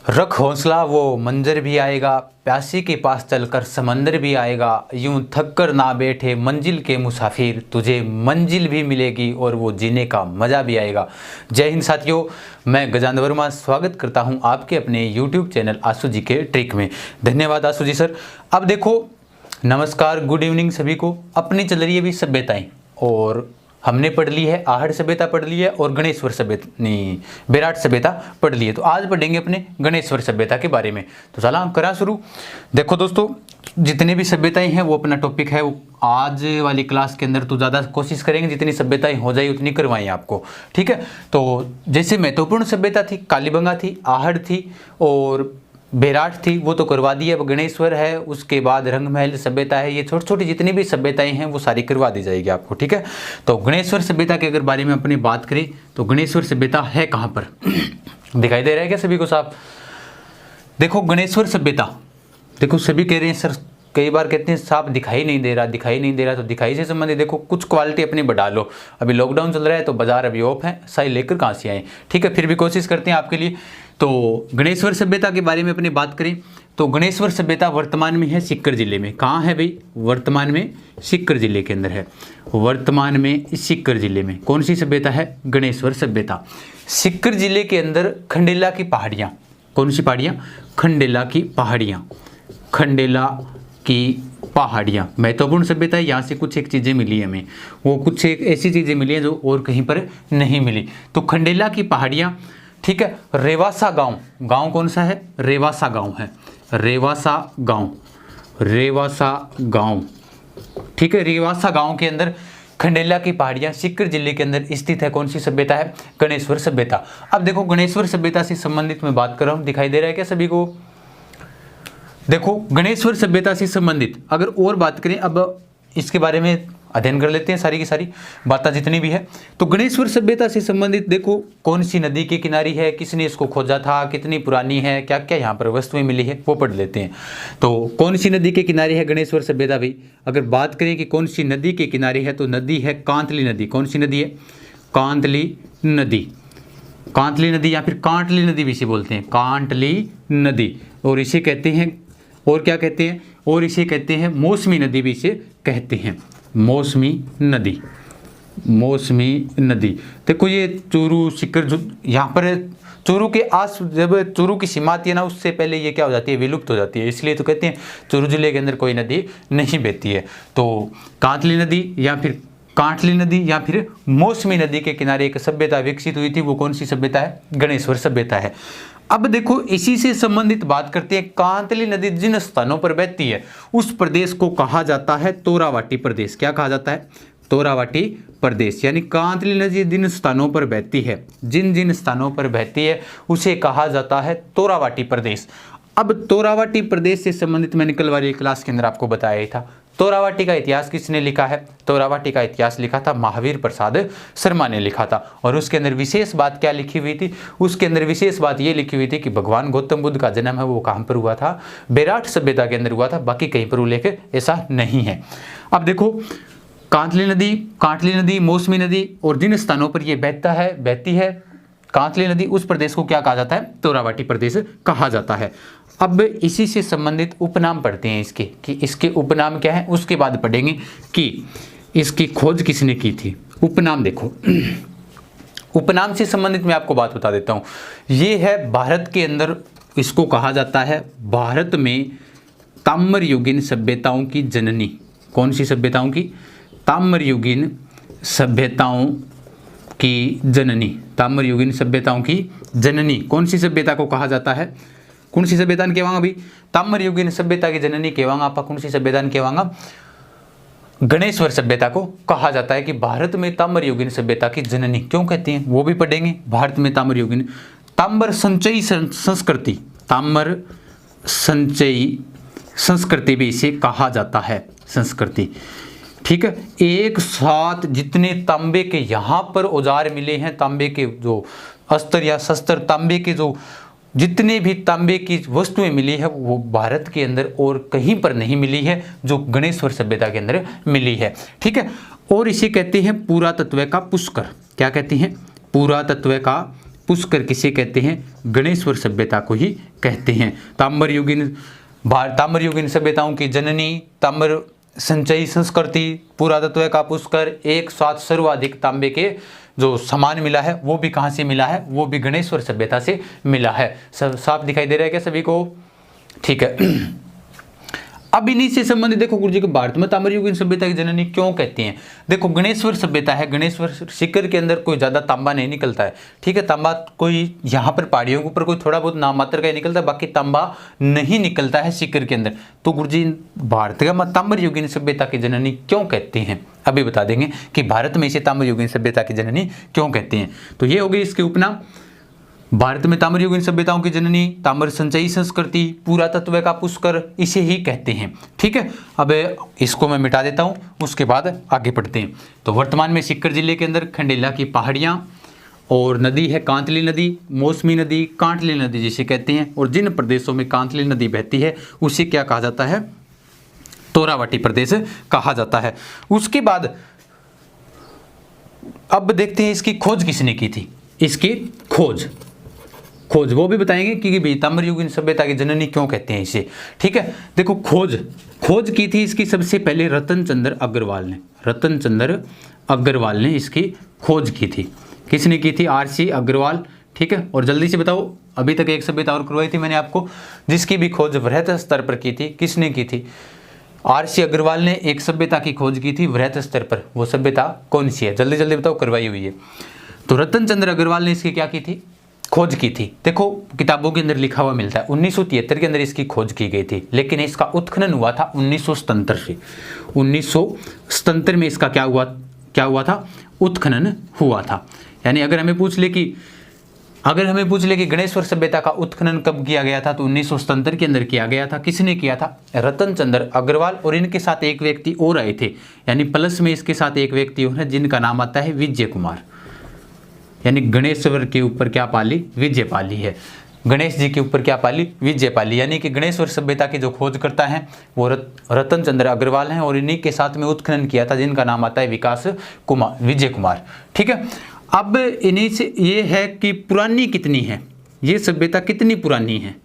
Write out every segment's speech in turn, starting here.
रख हौसला वो मंजर भी आएगा, प्यासी के पास चलकर समंदर भी आएगा, यूं थक कर ना बैठे मंजिल के मुसाफिर, तुझे मंजिल भी मिलेगी और वो जीने का मज़ा भी आएगा। जय हिंद साथियों, मैं गजानंद वर्मा स्वागत करता हूं आपके अपने YouTube चैनल आशु जी के ट्रिक में। धन्यवाद आशु जी सर। अब देखो, नमस्कार, गुड इवनिंग सभी को। अपनी चल रही है भी सभ्यताएँ, और हमने पढ़ ली है आहड़ सभ्यता पढ़ ली है और गणेश्वर सभ्यता नहीं बेराट सभ्यता पढ़ ली है। तो आज पढ़ेंगे अपने गणेश्वर सभ्यता के बारे में। तो चला हम करा शुरू। देखो दोस्तों, जितनी भी सभ्यताएं हैं वो अपना टॉपिक है, वो आज वाली क्लास के अंदर तो ज़्यादा कोशिश करेंगे जितनी सभ्यताएं हो जाए उतनी करवाएं आपको, ठीक है। तो जैसे महत्वपूर्ण सभ्यता थी कालीबंगा थी, आहड़ थी और बेराट थी, वो तो करवा दी है। अब गणेश्वर है, उसके बाद रंगमहल सभ्यता है। ये छोटी छोटी जितनी भी सभ्यताएं हैं वो सारी करवा दी जाएगी आपको, ठीक है। तो गणेश्वर सभ्यता के अगर बारे में अपनी बात करें तो गणेश्वर सभ्यता है कहाँ पर दिखाई दे रहा है क्या सभी को साफ? देखो गणेश्वर सभ्यता, देखो सभी कह रहे हैं सर, कई बार कहते हैं साफ दिखाई नहीं दे रहा, दिखाई नहीं दे रहा। तो दिखाई से संबंधित देखो कुछ क्वालिटी अपनी बढ़ा लो। अभी लॉकडाउन चल रहा है तो बाजार अभी ऑफ है, सही लेकर कहाँ से आए, ठीक है। फिर भी कोशिश करते हैं आपके लिए। तो गणेश्वर सभ्यता के बारे में अपनी बात करें तो गणेश्वर सभ्यता वर्तमान में है सीकर जिले में। कहाँ है भाई? वर्तमान में सीकर जिले के अंदर है। वर्तमान में सीकर जिले में कौन सी सभ्यता है? गणेश्वर सभ्यता। सीकर जिले के अंदर खंडेला की पहाड़ियाँ, कौन सी पहाड़ियाँ? खंडेला की पहाड़ियाँ। खंडेला की पहाड़ियाँ महत्वपूर्ण सभ्यता है। यहाँ से कुछ एक चीज़ें मिली हमें, वो कुछ एक ऐसी चीज़ें मिली हैं जो और कहीं पर नहीं मिली। तो खंडेला की पहाड़ियाँ, ठीक है। रेवासा गांव, गांव कौन सा है? रेवासा गांव है। रेवासा गांव, रेवासा गांव, ठीक है। रेवासा गांव के अंदर खंडेला की पहाड़ियाँ सीकर जिले के अंदर स्थित है। कौन सी सभ्यता है? गणेश्वर सभ्यता। अब देखो गणेश्वर सभ्यता से संबंधित मैं बात कर रहा हूँ, दिखाई दे रहा है क्या सभी को? देखो गणेश्वर सभ्यता से संबंधित अगर और बात करें, अब इसके बारे में अध्ययन कर लेते हैं सारी की सारी बातें जितनी भी है। तो गणेश्वर सभ्यता से संबंधित देखो कौन सी नदी के किनारे है, किसने इसको खोजा था, कितनी पुरानी है, क्या क्या यहाँ पर वस्तुएं मिली है, वो पढ़ लेते हैं। तो कौन सी नदी के किनारे है गणेश्वर सभ्यता भाई? अगर बात करें कि कौन सी नदी के किनारे है तो नदी है कांतली नदी। कौन सी नदी है? कांतली नदी। कांतली नदी या फिर कांटली नदी भी इसे बोलते हैं, कांटली नदी। और इसे कहते हैं, और क्या कहते हैं? और इसे कहते हैं मौसमी नदी भी इसे कहते हैं, मौसमी नदी। मौसमी नदी। देखो ये चूरू सीकर यहाँ पर चूरू के आस, जब चूरू की सीमा आती है ना उससे पहले ये क्या हो जाती है? विलुप्त हो जाती है। इसलिए तो कहते हैं चूरू जिले के अंदर कोई नदी नहीं बहती है। तो कांतली नदी या फिर कांटली नदी या फिर मौसमी नदी के किनारे एक सभ्यता विकसित हुई थी। वो कौन सी सभ्यता है? गणेश्वर सभ्यता है। अब देखो इसी से संबंधित बात करते हैं। कांतली नदी जिन स्थानों पर बहती है उस प्रदेश को कहा जाता है तोरावाटी प्रदेश। क्या कहा जाता है? तोरावाटी प्रदेश। यानी कांतली नदी जिन स्थानों पर बहती है, जिन जिन स्थानों पर बहती है उसे कहा जाता है तोरावाटी प्रदेश। अब तोरावाटी प्रदेश से संबंधित मैंने कल वाली क्लास के अंदर आपको बताया था। तोरावाटी का इतिहास किसने लिखा है? तोरावाटी का इतिहास लिखा था महावीर प्रसाद शर्मा ने लिखा था। और उसके अंदर विशेष बात क्या लिखी हुई थी? उसके अंदर विशेष बात ये लिखी हुई थी कि भगवान गौतम बुद्ध का जन्म है वो कहाँ पर हुआ था? बेराट सभ्यता के अंदर हुआ था, बाकी कहीं पर उल्लेख ऐसा नहीं है। अब देखो कांतली नदी, कांटली नदी, मौसमी नदी और जिन स्थानों पर यह बहती है कांतली नदी, उस प्रदेश को क्या कहा जाता है? तोरावाटी प्रदेश कहा जाता है। अब इसी से संबंधित उपनाम पढ़ते हैं इसके, कि इसके उपनाम क्या है, उसके बाद पढ़ेंगे कि इसकी खोज किसने की थी। उपनाम देखो उपनाम से संबंधित मैं आपको बात बता देता हूँ। ये है भारत के अंदर, इसको कहा जाता है भारत में ताम्रयुगीन सभ्यताओं की जननी। कौन सी सभ्यताओं की? ताम्रयुगीन सभ्यताओं की जननी। ताम्रयुगीन सभ्यताओं की जननी कौन सी सभ्यता को कहा जाता है? कौन सी सभ्यता केवांगा भाई? ताम्रयुगीन सभ्यता की जननी केवांगा आपा। कौन सी सभ्यता केवांगा? गणेश्वर सभ्यता को कहा जाता है कि भारत में ताम्रयुगीन सभ्यता की जननी क्यों कहते हैं वो भी पढ़ेंगे। भारत में ताम्रयुगीन, ताम्र संचयी संस्कृति, ताम्र संचयी संस्कृति भी इसे कहा जाता है, संस्कृति, ठीक है। एक साथ जितने तांबे के यहाँ पर औजार मिले हैं, तांबे के जो अस्त्र या शस्त्र, तांबे के जो जितने भी तांबे की वस्तुएं मिली है वो भारत के अंदर और कहीं पर नहीं मिली है, जो गणेश्वर सभ्यता के अंदर मिली है, ठीक है। और इसे कहते हैं पुरातत्व का पुष्कर। क्या कहते हैं? पुरातत्व का पुष्कर किसे कहते हैं? गणेश्वर सभ्यता को ही कहते हैं। ताम्रयुगीन सभ्यताओं की जननी, ताम्र संचयी संस्कृति, पुरातत्व का पुष्कर, एक साथ सर्वाधिक तांबे के जो सामान मिला है वो भी कहाँ से मिला है? वो भी गणेश्वर सभ्यता से मिला है। सब साफ दिखाई दे रहा है क्या सभी को? ठीक है। अब इन्हीं से संबंधित देखो गुरुजी को भारत में ताम्रयुगीन सभ्यता की जननी क्यों कहती हैं? देखो गणेश्वर सभ्यता है, गणेश्वर शिखर के अंदर कोई ज्यादा तांबा नहीं निकलता है, ठीक है। तांबा कोई यहाँ पर पहाड़ियों के ऊपर कोई थोड़ा बहुत नाम मात्र का ही निकलता है, बाकी तांबा नहीं निकलता है शिखर के अंदर। तो गुरुजी भारत का ताम्रयुगीन सभ्यता की जननी क्यों कहते हैं? अभी बता देंगे कि भारत में इसे ताम्रयुगीन सभ्यता की जननी क्यों कहते हैं। तो ये हो गई इसके उपनाम। भारत में ताम्रयुगीन सभ्यताओं की जननी, ताम्र संचयी संस्कृति, पुरातत्व का पुष्कर, इसे ही कहते हैं, ठीक है। अब इसको मैं मिटा देता हूं, उसके बाद आगे बढ़ते हैं। तो वर्तमान में सीकर जिले के अंदर खंडेला की पहाड़ियां और नदी है कांतली नदी, मौसमी नदी, कांटली नदी जिसे कहते हैं। और जिन प्रदेशों में कांतली नदी बहती है उसे क्या कहा जाता है? तोरावटी प्रदेश कहा जाता है। उसके बाद अब देखते हैं इसकी खोज किसने की थी। इसकी खोज वो भी बताएंगे कि ताम्रयुगीन सभ्यता की जननी क्यों कहते हैं इसे, ठीक है। देखो खोज की थी इसकी सबसे पहले रतन चंद्र अग्रवाल ने इसकी खोज की थी। किसने की थी? RC अग्रवाल, ठीक है। और जल्दी से बताओ, अभी तक एक सभ्यता और करवाई थी मैंने आपको जिसकी भी खोज वृहत स्तर पर की थी। किसने की थी? RC अग्रवाल ने एक सभ्यता की खोज की थी वृहत स्तर पर। वो सभ्यता कौन सी है? जल्दी जल्दी बताओ, करवाई हुई है। तो रतन चंद्र अग्रवाल ने इसकी क्या की थी? खोज की थी। देखो किताबों के अंदर लिखा हुआ मिलता है 1973 के अंदर इसकी खोज की गई थी, लेकिन इसका उत्खनन हुआ था 1977 से। 1977 में इसका क्या हुआ था? उत्खनन हुआ था। यानी अगर हमें पूछ ले कि गणेश्वर सभ्यता का उत्खनन कब किया गया था, तो 1977 के अंदर किया गया था। किसने किया था? रतन चंद्र अग्रवाल। और इनके साथ एक व्यक्ति और आए थे, यानी प्लस में इसके साथ एक व्यक्ति और है जिनका नाम आता है विजय कुमार। यानी गणेश्वर के ऊपर क्या पाली? विजय पाली है। गणेश जी के ऊपर क्या पाली? विजय पाली। यानी कि गणेश्वर सभ्यता की जो खोज करता है वो रतन चंद्र अग्रवाल हैं और इन्हीं के साथ में उत्खनन किया था जिनका नाम आता है विजय कुमार, ठीक है। अब इन्हीं से ये है कि पुरानी कितनी है, ये सभ्यता कितनी पुरानी है।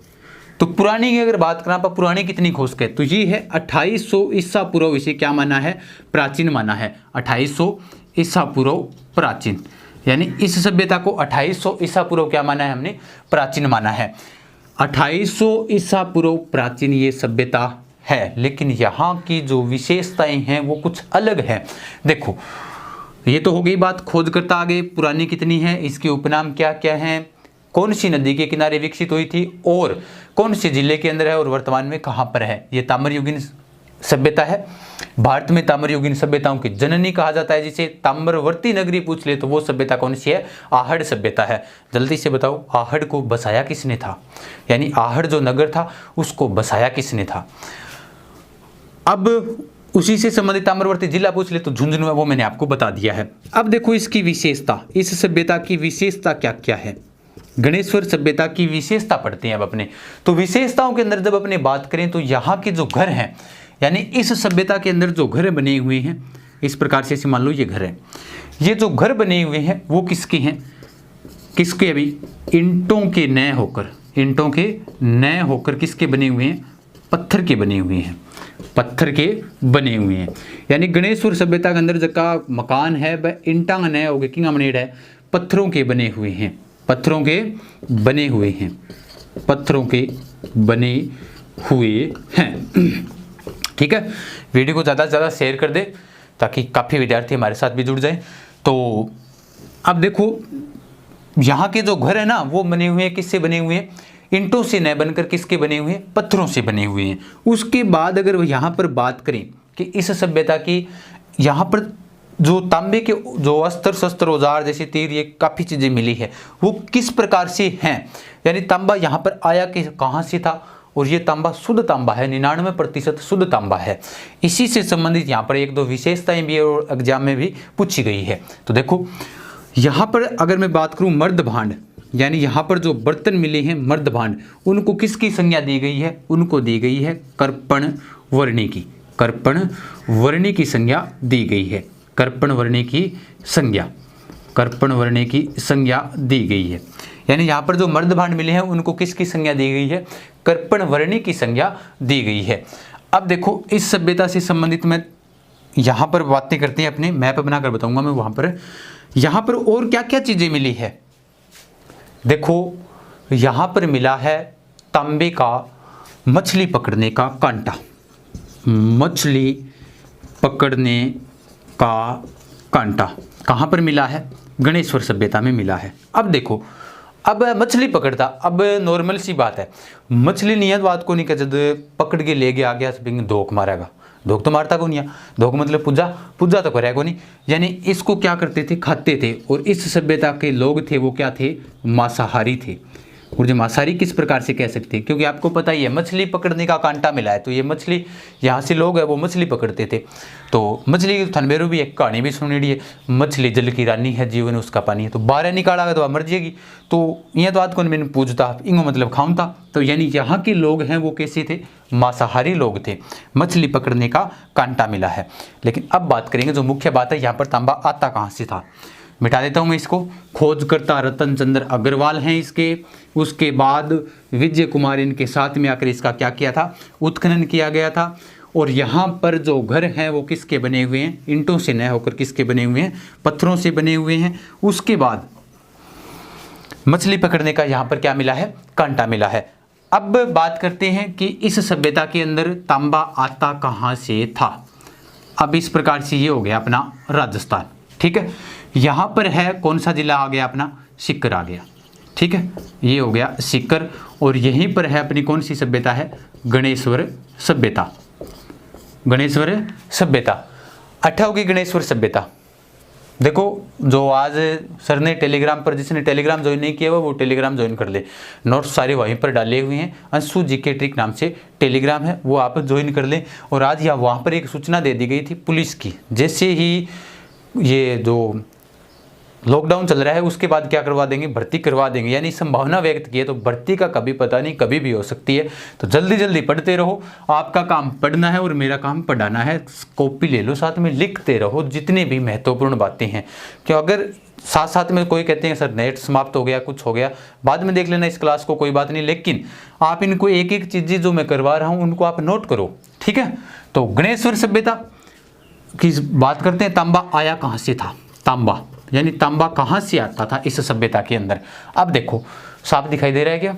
तो पुरानी की अगर बात करें, पुरानी कितनी खोज के, तो ये है 2800 ईसा पूर्व। इसे क्या माना है? प्राचीन माना है। 2800 ईसा पूर्व प्राचीन, यानी इस सभ्यता को 2800 ईसा पूर्व क्या माना है हमने? प्राचीन माना है। 2800 ईसा पूर्व प्राचीन ये सभ्यता है, लेकिन यहाँ की जो विशेषताएं हैं वो कुछ अलग है। देखो ये तो हो गई बात खोज करता। आगे पुरानी कितनी है, इसके उपनाम क्या क्या हैं, कौन सी नदी के किनारे विकसित हुई थी और कौन से जिले के अंदर है और वर्तमान में कहाँ पर है। ये ताम्रयुगीन सभ्यता है। भारत में ताम्रयुगीन सभ्यताओं की जननी कहा जाता है जिसे। ताम्रवर्ती नगरी पूछ ले तो वो सभ्यता कौन सी है? आहड़ सभ्यता है। जल्दी से बताओ, आहड़ को बसाया किसने था? यानी आहड़ जो नगर था उसको बसाया किसने था? अब उसी से संबंधित ताम्रवर्ती जिला पूछ ले तो झुंझुनू है, वो मैंने आपको बता दिया है। अब देखो इसकी विशेषता, इस सभ्यता की विशेषता क्या क्या है। गणेश्वर सभ्यता की विशेषता पढ़ते हैं अब अपने। तो विशेषताओं के अंदर जब अपने बात करें तो यहाँ के जो घर हैं, यानी इस सभ्यता के अंदर जो घर बने हुए हैं, इस प्रकार से मान लो ये घर है। ये जो घर बने हुए हैं वो किसके हैं? किसके? अभी ईंटों के नए होकर किसके बने हुए हैं? पत्थर के बने हुए हैं। पत्थर के बने हुए हैं। यानी गणेश्वर सभ्यता के अंदर जका मकान है वह ईंटा नए हो गए किंग बनेड है, पत्थरों के बने हुए हैं। पत्थरों के बने हुए हैं। ठीक है, वीडियो को ज़्यादा से ज़्यादा शेयर कर दे ताकि काफ़ी विद्यार्थी हमारे साथ भी जुड़ जाए। तो अब देखो यहाँ के जो घर है ना वो बने हुए हैं, किससे बने हुए हैं? ईंटों से न बनकर किसके बने हुए हैं? पत्थरों से बने हुए हैं। उसके बाद अगर यहाँ पर बात करें कि इस सभ्यता की यहाँ पर जो तांबे के जो अस्त्र शस्त्र औजार जैसे तीर ये काफ़ी चीज़ें मिली है वो किस प्रकार से हैं, यानी तांबा यहाँ पर आया कि कहाँ से था, और ये तांबा शुद्ध तांबा है, 99% शुद्ध तांबा है। इसी से संबंधित यहाँ पर एक दो विशेषताएं भी और एग्जाम में भी पूछी गई है। तो देखो यहाँ पर अगर मैं बात करूँ मर्द भांड, यानी यहाँ पर जो बर्तन मिले हैं मर्द भांड, उनको किसकी संज्ञा दी गई है? उनको दी गई है कर्पण वर्णी की। कर्पण वर्णी की संज्ञा दी गई है। कर्पण वर्णी की संज्ञा, कर्पण वर्णी की संज्ञा दी गई है। यानी यहाँ पर जो मर्द भांड मिले हैं उनको किसकी संज्ञा दी गई है? कर्पण वर्णी की संज्ञा दी गई है। अब देखो इस सभ्यता से संबंधित मैं यहाँ पर बातें करते हैं, अपने मैप बनाकर बताऊंगा मैं वहाँ पर। यहाँ पर और क्या क्या चीज़ें मिली है? देखो यहाँ पर मिला है तांबे का मछली पकड़ने का कांटा, मछली पकड़ने का कांटा कहाँ पर मिला है? गणेश्वर सभ्यता में मिला है। अब देखो, अब मछली पकड़ता, अब नॉर्मल सी बात है, मछली नियत बात को नहीं, जब पकड़ के ले गया गया धोख मारेगा, धोख तो मारता को नहीं है, धोख मतलब पूजा तो करेगा नहीं। यानी इसको क्या करते थे? खाते थे। और इस सभ्यता के लोग थे वो क्या थे? मांसाहारी थे। और जो मांसाहारी किस प्रकार से कह सकते हैं? क्योंकि आपको पता ही है मछली पकड़ने का कांटा मिला है, तो ये मछली यहाँ से लोग है वो मछली पकड़ते थे। तो मछली की थनबेरू भी एक कहानी भी सुनी है, मछली जल की रानी है, जीवन उसका पानी है, तो बाहर निकाला तो वह मर जाएगी। तो यह तो बात को मैंने पूछता इंगो मतलब खाऊं था। तो यानी यहाँ के लोग हैं वो कैसे थे? मांसाहारी लोग थे। मछली पकड़ने का कांटा मिला है। लेकिन अब बात करेंगे, जो मुख्य बात है यहाँ पर तांबा आता कहाँ से था, मिटा देता हूँ मैं इसको। खोजकर्ता रतन चंद्र अग्रवाल हैं इसके। उसके बाद विजय कुमार इनके साथ में आकर इसका क्या किया था? उत्खनन किया गया था। और यहाँ पर जो घर हैं वो किसके बने हुए हैं? ईंटों से न होकर किसके बने हुए हैं? पत्थरों से बने हुए हैं। उसके बाद मछली पकड़ने का यहाँ पर क्या मिला है? कांटा मिला है। अब बात करते हैं कि इस सभ्यता के अंदर तांबा आता कहाँ से था। अब इस प्रकार से ये हो गया अपना राजस्थान, ठीक है। यहाँ पर है कौन सा जिला आ गया अपना? सीकर आ गया, ठीक है, ये हो गया सीकर। और यहीं पर है अपनी कौन सी सभ्यता है? गणेश्वर सभ्यता। गणेश्वर सभ्यता 8 होगी गणेश्वर सभ्यता। देखो जो आज सर ने टेलीग्राम पर, जिसने टेलीग्राम ज्वाइन नहीं किया वो टेलीग्राम ज्वाइन कर ले, नोट्स सारे वहीं पर डाले हुए हैं। अंशु जीके ट्रिक नाम से टेलीग्राम है, वो आप ज्वाइन कर लें। और आज यहाँ वहाँ पर एक सूचना दे दी गई थी पुलिस की, जैसे ही ये जो लॉकडाउन चल रहा है उसके बाद क्या करवा देंगे? भर्ती करवा देंगे। यानी संभावना व्यक्त की है, तो भर्ती का कभी पता नहीं, कभी भी हो सकती है। तो जल्दी जल्दी पढ़ते रहो, आपका काम पढ़ना है और मेरा काम पढ़ाना है। कॉपी ले लो, साथ में लिखते रहो जितने भी महत्वपूर्ण बातें हैं। क्यों अगर साथ साथ में कोई कहते हैं सर नेट समाप्त हो गया, कुछ हो गया, बाद में देख लेना इस क्लास को, कोई बात नहीं, लेकिन आप इनको एक एक चीज़ें जो मैं करवा रहा हूँ उनको आप नोट करो, ठीक है। तो गणेश्वर सभ्यता की बात करते हैं। तांबा आया कहाँ से था? तांबा यानी तांबा कहाँ से आता था इस सभ्यता के अंदर? अब देखो साफ दिखाई दे रहा है क्या?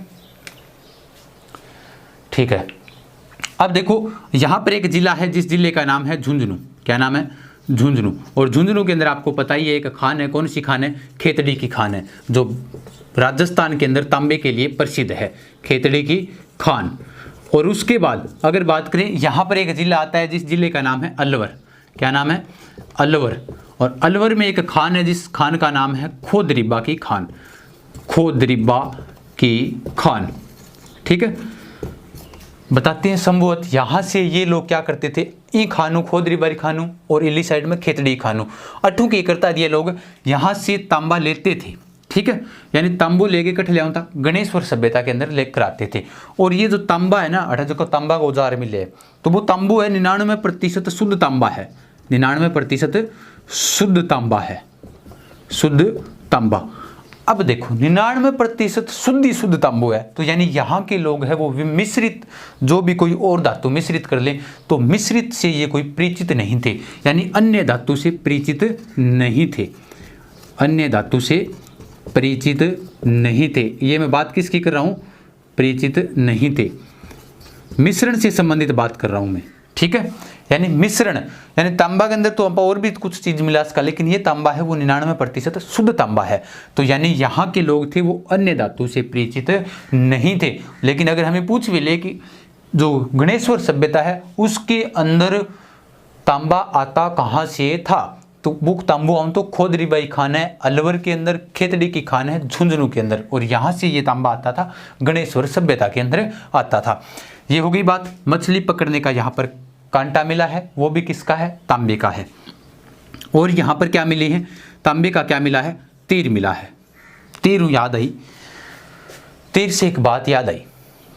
ठीक है। अब देखो यहाँ पर एक जिला है जिस जिले का नाम है झुंझुनू। क्या नाम है? झुंझुनू। और झुंझुनू के अंदर आपको पता ही है एक खान है, कौन सी खान है? खेतड़ी की खान है, जो राजस्थान के अंदर तांबे के लिए प्रसिद्ध है, खेतड़ी की खान। और उसके बाद अगर बात करें, यहाँ पर एक जिला आता है जिस जिले का नाम है अलवर। क्या नाम है? अलवर। और अलवर में एक खान है जिस खान का नाम है खोदरिबा की खान। खोदरिबा की खान, ठीक है। बताते हैं संभवत यहाँ से ये लोग क्या करते थे? ई खानू, खोदरिबा खानू और इली साइड में खेतड़ी खानू, अठू के करता ये लोग यहाँ से तांबा लेते थे, ठीक है। यानी तांबू लेके कट ले था, गणेश्वर सभ्यता के अंदर लेकर आते थे। और ये जो तांबा है ना, 18 जो तांबा का औजार मिले, तो वो तांबू है 99% शुद्ध तांबा है। 99% शुद्ध तांबा है, शुद्ध तांबा। अब देखो 99% शुद्ध तांबू है, तो यानी यहाँ के लोग हैं वो मिश्रित, जो भी कोई और धातु मिश्रित कर ले तो मिश्रित से ये कोई परिचित नहीं थे, यानी अन्य धातु से परिचित नहीं थे, अन्य धातु से परिचित नहीं थे। ये मैं बात किसकी कर रहा हूँ? परिचित नहीं थे, मिश्रण से संबंधित बात कर रहा हूँ मैं, ठीक है। यानी मिश्रण, यानी तांबा के अंदर तो हम और भी कुछ चीज मिला इसका, लेकिन ये तांबा है वो 99% शुद्ध तांबा है। तो यानी यहाँ के लोग थे वो अन्य धातु से परिचित नहीं थे। लेकिन अगर हमें पूछ भी ले कि जो गणेश्वर सभ्यता है उसके अंदर तांबा आता कहाँ से था, तो बुक तांबू हम तो खोदरिबाई खान है अलवर के अंदर, खेतड़ी की खान है झुंझुनू के अंदर, और यहाँ से ये तांबा आता था गणेश्वर सभ्यता के अंदर आता था। ये हो गई बात। मछली पकड़ने का यहाँ पर कांटा मिला है, वो भी किसका है? तांबे का है। और यहाँ पर क्या मिले हैं? तांबे का क्या मिला है? तीर मिला है। तीर याद आई, तीर से एक बात याद आई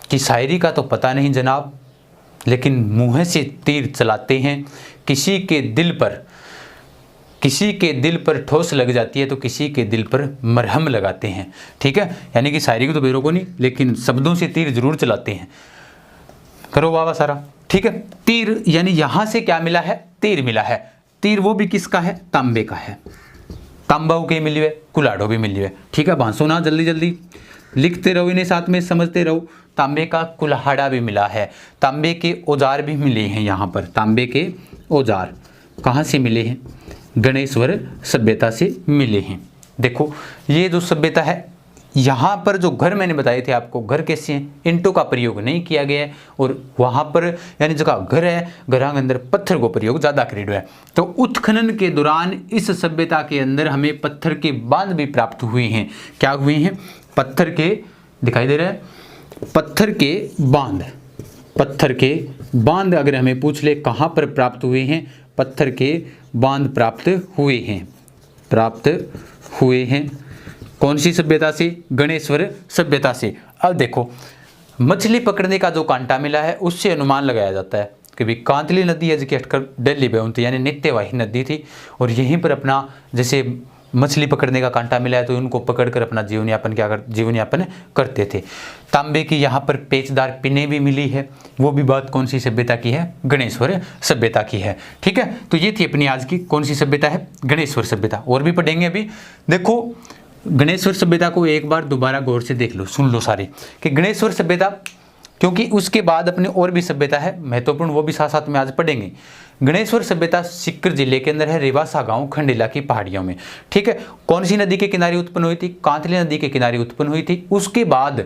कि शायरी का तो पता नहीं जनाब, लेकिन मुँह से तीर चलाते हैं किसी के दिल पर, किसी के दिल पर ठोस लग जाती है तो किसी के दिल पर मरहम लगाते हैं। ठीक है, यानी कि शायरी को तो बेरोको नहीं, लेकिन शब्दों से तीर जरूर चलाते हैं। करो वाह सारा। ठीक है, तीर यानी यहां से क्या मिला है, तीर मिला है। तीर वो भी किसका है, तांबे का है। तांबाऊ के मिली हुए, कुल्हाड़ो भी मिली हुए। ठीक है, भांसो ना, जल्दी जल्दी लिखते रहो, इन्हें साथ में समझते रहो। तांबे का कुल्हाड़ा भी मिला है, तांबे के औजार भी मिले हैं। यहाँ पर तांबे के औजार कहाँ से मिले हैं, गणेश्वर सभ्यता से मिले हैं। देखो ये जो सभ्यता है, यहाँ पर जो घर मैंने बताए थे आपको, घर कैसे हैं, ईंटों का प्रयोग नहीं किया गया है, और वहाँ पर यानी जगह घर है, घर के अंदर पत्थर को प्रयोग ज़्यादा करेडो है। तो उत्खनन के दौरान इस सभ्यता के अंदर हमें पत्थर के बांध भी प्राप्त हुए हैं। क्या हुए हैं, पत्थर के, दिखाई दे रहा है, पत्थर के बांध। पत्थर के बांध अगर हमें पूछ ले कहाँ पर प्राप्त हुए हैं, पत्थर के बांध प्राप्त हुए हैं, प्राप्त हुए हैं। कौन सी सभ्यता से, गणेश्वर सभ्यता से। अब देखो मछली पकड़ने का जो कांटा मिला है उससे अनुमान लगाया जाता है कि भी कांतली नदी है जिसकी हटकर दिल्ली बेउंती यानी नित्यवाही नदी थी, और यहीं पर अपना जैसे मछली पकड़ने का कांटा मिला है तो उनको पकड़कर अपना जीवन यापन करते थे। तांबे की यहाँ पर पेचदार पिने भी मिली है, वो भी बात कौन सी सभ्यता की है, गणेश्वर सभ्यता की है। ठीक है, तो ये थी अपनी आज की कौन सी सभ्यता है, गणेश्वर सभ्यता। और भी पढ़ेंगे अभी। देखो गणेश्वर सभ्यता को एक बार दोबारा गौर से देख लो, सुन लो सारे, कि गणेश्वर सभ्यता, क्योंकि उसके बाद अपने और भी सभ्यता है महत्वपूर्ण, वो भी साथ साथ में आज पढ़ेंगे। गणेश्वर सभ्यता सीकर जिले के अंदर है, रेवासा गांव, खंडेला की पहाड़ियों में। ठीक है, कौन सी नदी के किनारे उत्पन्न हुई थी, कांतली नदी के किनारे उत्पन्न हुई थी। उसके बाद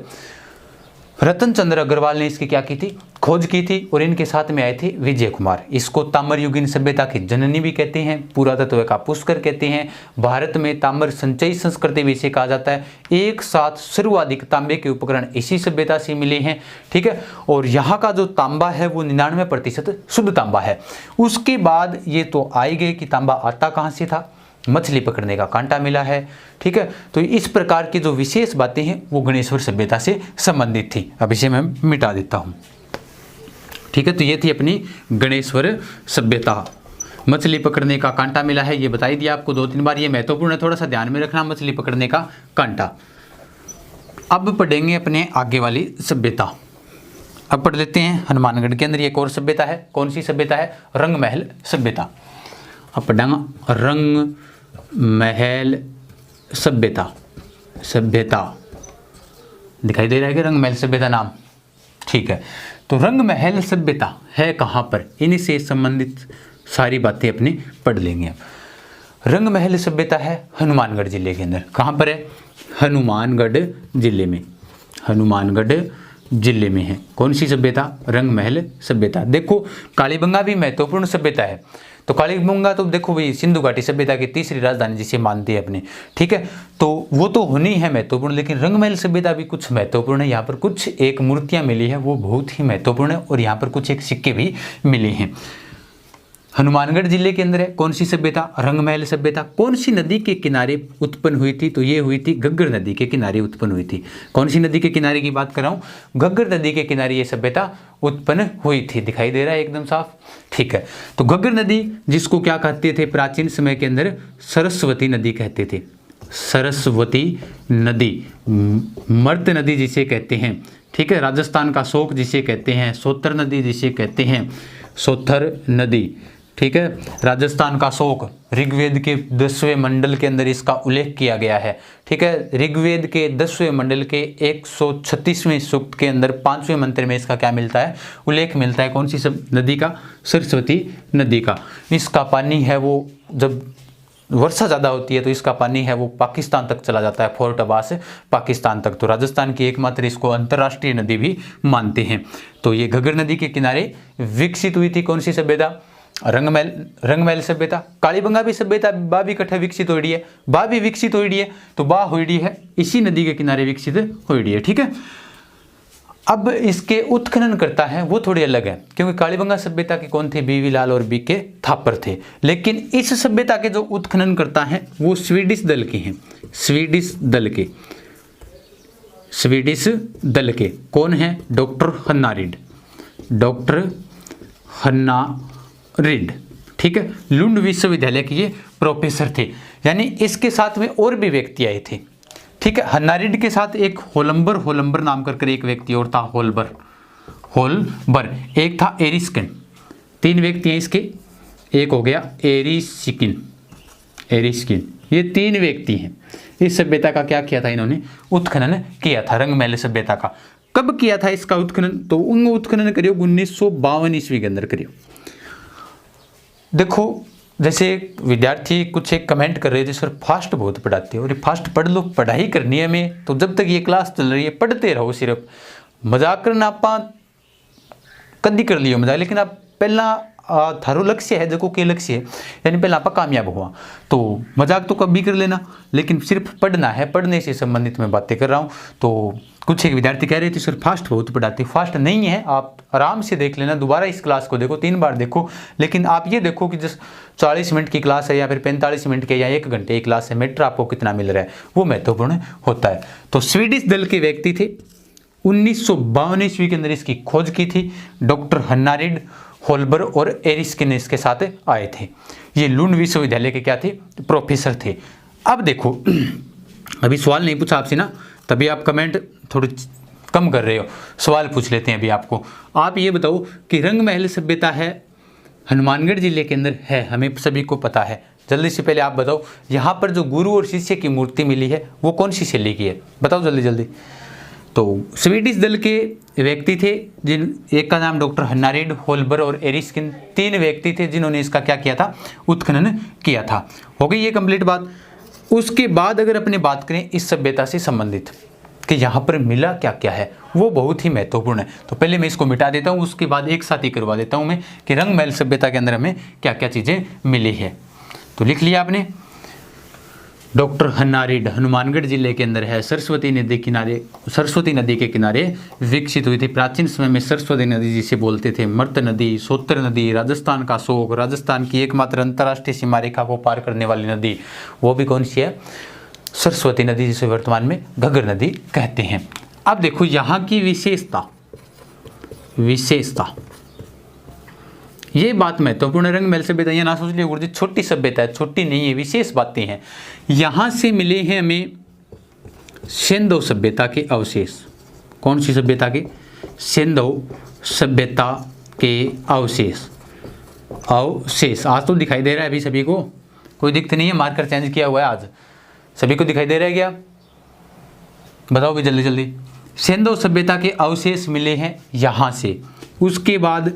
रतन चंद्र अग्रवाल ने इसकी क्या की थी, खोज की थी, और इनके साथ में आए थे विजय कुमार। इसको ताम्रयुगीन सभ्यता की जननी भी कहते हैं, पुरातत्व का पुष्कर कहते हैं। भारत में ताम्र संचयी संस्कृति भी इसे कहा जाता है। एक साथ सर्वाधिक तांबे के उपकरण इसी सभ्यता से मिले हैं। ठीक है, और यहाँ का जो तांबा है वो 99% शुद्ध तांबा है। उसके बाद ये तो आए गए कि तांबा आता कहाँ से था, मछली पकड़ने का कांटा मिला है। ठीक है, तो इस प्रकार की जो विशेष बातें हैं वो गणेश्वर सभ्यता से संबंधित थी। अब इसे मैं मिटा देता हूं। ठीक है, तो ये थी अपनी गणेश्वर सभ्यता। मछली पकड़ने का कांटा मिला है, ये बताई दिया आपको 2-3 बार, ये महत्वपूर्ण है, थोड़ा सा ध्यान में रखना, मछली पकड़ने का कांटा। अब पढ़ेंगे अपने आगे वाली सभ्यता। अब पढ़ लेते हैं हनुमानगढ़ के अंदर एक और सभ्यता है। कौन सी सभ्यता है, रंगमहल सभ्यता। अब पढ़ेंगे रंग महल सभ्यता। सभ्यता दिखाई दे रहा है कि रंग महल सभ्यता नाम। ठीक है, तो रंग महल सभ्यता है कहाँ पर, इनसे संबंधित सारी बातें अपने पढ़ लेंगे। अब रंग महल सभ्यता है हनुमानगढ़ जिले के अंदर। कहाँ पर है, हनुमानगढ़ जिले में। हनुमानगढ़ जिले में है कौन सी सभ्यता, रंग महल सभ्यता। देखो कालीबंगा भी महत्वपूर्ण सभ्यता है। तो कालीबंगा तो देखो भाई सिंधु घाटी सभ्यता की तीसरी राजधानी जिसे मानते हैं अपने। ठीक है, तो वो तो होनी है महत्वपूर्ण, लेकिन रंगमहल सभ्यता भी कुछ महत्वपूर्ण है। यहाँ पर कुछ एक मूर्तियाँ मिली है वो बहुत ही महत्वपूर्ण है, और यहाँ पर कुछ एक सिक्के भी मिले हैं। हनुमानगढ़ जिले के अंदर है कौन सी सभ्यता, रंगमहल सभ्यता। कौन सी नदी के किनारे उत्पन्न हुई थी, तो ये हुई थी घग्गर नदी के किनारे उत्पन्न हुई थी। कौन सी नदी के किनारे की बात कर रहा हूँ, घग्गर नदी के किनारे ये सभ्यता उत्पन्न हुई थी। दिखाई दे रहा है एकदम साफ। ठीक है, तो घग्गर नदी जिसको क्या कहते थे प्राचीन समय के अंदर, सरस्वती नदी कहते थे। सरस्वती नदी, मर्त नदी जिसे कहते हैं। ठीक है, राजस्थान का शोक जिसे कहते हैं, सोतर नदी जिसे कहते हैं, सोथर नदी। ठीक है, राजस्थान का शोक, ऋग्वेद के 10वें मंडल के अंदर इसका उल्लेख किया गया है। ठीक है, ऋग्वेद के 10वें मंडल के 136वें सूक्त के अंदर 5वें मंत्र में इसका क्या मिलता है, उल्लेख मिलता है। कौन सी सब नदी का, सरस्वती नदी का। इसका पानी है वो जब वर्षा ज़्यादा होती है तो इसका पानी है वो पाकिस्तान तक चला जाता है, फोर्ट अब्बास पाकिस्तान तक। तो राजस्थान की एकमात्र इसको अंतर्राष्ट्रीय नदी भी मानते हैं। तो ये घग्गर नदी के किनारे विकसित हुई थी कौन सी सभ्यता, रंगमहल सभ्यता। कालीबंगा भी सभ्यता बा भी कट्ठा विकसित हो रही है, बा भी विकसित हो रही है, तो बा हो रही है इसी नदी के किनारे विकसित हो रही है। ठीक है, अब इसके उत्खनन करता है वो थोड़ी अलग है, क्योंकि कालीबंगा सभ्यता के कौन थे, बीवी लाल और बीके थापर थे। लेकिन इस सभ्यता के जो उत्खनन करता है वो स्वीडिश दल के हैं। स्वीडिश दल के कौन है, डॉक्टर हन्ना रिड। डॉक्टर हन्ना रिड। ठीक है, लुंड विश्वविद्यालय के ये प्रोफेसर थे, यानी इसके साथ में और भी व्यक्ति आए थे। ठीक है, हन्नारिड के साथ एक होलंबर नाम कर एक व्यक्ति और था, होलबर, एक था एरिस्किन। 3 व्यक्ति हैं इसके, एक हो गया एरिस्किन, ये 3 व्यक्ति हैं। इस सभ्यता का क्या किया था इन्होंने? उत्खनन किया था, रंगमहल सभ्यता का। कब किया था इसका उत्खनन? तो उन उत्खनन करियो 1952 ईस्वी के अंदर करियो। देखो, जैसे विद्यार्थी कुछ एक कमेंट कर रहे थे, सर फास्ट बहुत पढ़ाते हो। और फास्ट पढ़ लो, पढ़ाई करनी है हमें, तो जब तक ये क्लास चल रही है पढ़ते रहो। सिर्फ मजाक करना आप कदी कर लियो मजाक, लेकिन आप पहला थारो लक्ष्य है, देखो के लक्ष्य है, यानी पहले आप कामयाब हुआ तो मजाक तो कभी कर लेना, लेकिन सिर्फ पढ़ना है, पढ़ने से संबंधित मैं बातें कर रहा हूँ। तो कुछ एक विद्यार्थी कह रहे थे सर फास्ट बहुत पढ़ाते। फास्ट नहीं है, आप आराम से देख लेना, दोबारा इस क्लास को देखो, 3 बार देखो, लेकिन आप ये देखो कि जैसे 40 मिनट की क्लास है या फिर 45 मिनट के या 1 घंटे की क्लास है, मैटर आपको कितना मिल रहा है वो महत्वपूर्ण होता है। तो स्वीडिश दल के व्यक्ति थे, 1952 ईस्वी के अंदर इसकी खोज की थी। डॉक्टर हन्नारिड, होलबर और एरिस्किन इसके साथ आए थे। ये लुंड विश्वविद्यालय के क्या थे? प्रोफेसर थे। अब देखो, अभी सवाल नहीं पूछा आपसे ना, तभी आप कमेंट थोड़ी कम कर रहे हो। सवाल पूछ लेते हैं अभी आपको। आप ये बताओ कि रंगमहल सभ्यता है हनुमानगढ़ जिले के अंदर है, हमें सभी को पता है। जल्दी से पहले आप बताओ, यहाँ पर जो गुरु और शिष्य की मूर्ति मिली है वो कौन सी शैली की है? बताओ जल्दी जल्दी। तो स्वीडिश दल के व्यक्ति थे, एक का नाम डॉक्टर हन्नारिड, होलबर और एरिस्किन, 3 व्यक्ति थे जिन्होंने इसका क्या किया था? उत्खनन किया था। हो गई ये कंप्लीट बात। उसके बाद अगर अपने बात करें इस सभ्यता से संबंधित कि यहाँ पर मिला क्या क्या है, वो बहुत ही महत्वपूर्ण है। तो पहले मैं इसको मिटा देता हूँ, उसके बाद एक साथ ही करवा देता हूँ मैं कि रंगमहल सभ्यता के अंदर हमें क्या क्या चीज़ें मिली है। तो लिख लिया आपने, डॉक्टर हन्नारिड हनुमानगढ़ जिले के अंदर है, सरस्वती नदी के किनारे विकसित हुई थी। प्राचीन समय में सरस्वती नदी जिसे बोलते थे, मर्त नदी, सोत्र नदी, राजस्थान का शोक, राजस्थान की एकमात्र अंतर्राष्ट्रीय सीमा रेखा को पार करने वाली नदी, वो भी कौन सी है? सरस्वती नदी, जिसे वर्तमान में घग्गर नदी कहते हैं। अब देखो यहाँ की विशेषता, ये बात महत्वपूर्ण। रंगमहल सभ्यता, ये ना सोच लिया गुरुजी छोटी सभ्यता है, छोटी नहीं है, विशेष बातें हैं। यहाँ से मिले हैं हमें सिंधु सभ्यता के अवशेष। कौन सी सभ्यता के? सिंधु सभ्यता के अवशेष। आज तो दिखाई दे रहा है अभी सभी को, कोई दिक्कत नहीं है, मार्कर चेंज किया हुआ है आज, सभी को दिखाई दे रहा है क्या? बताओ भी जल्दी जल्दी। सिंधु सभ्यता के अवशेष मिले हैं यहाँ से। उसके बाद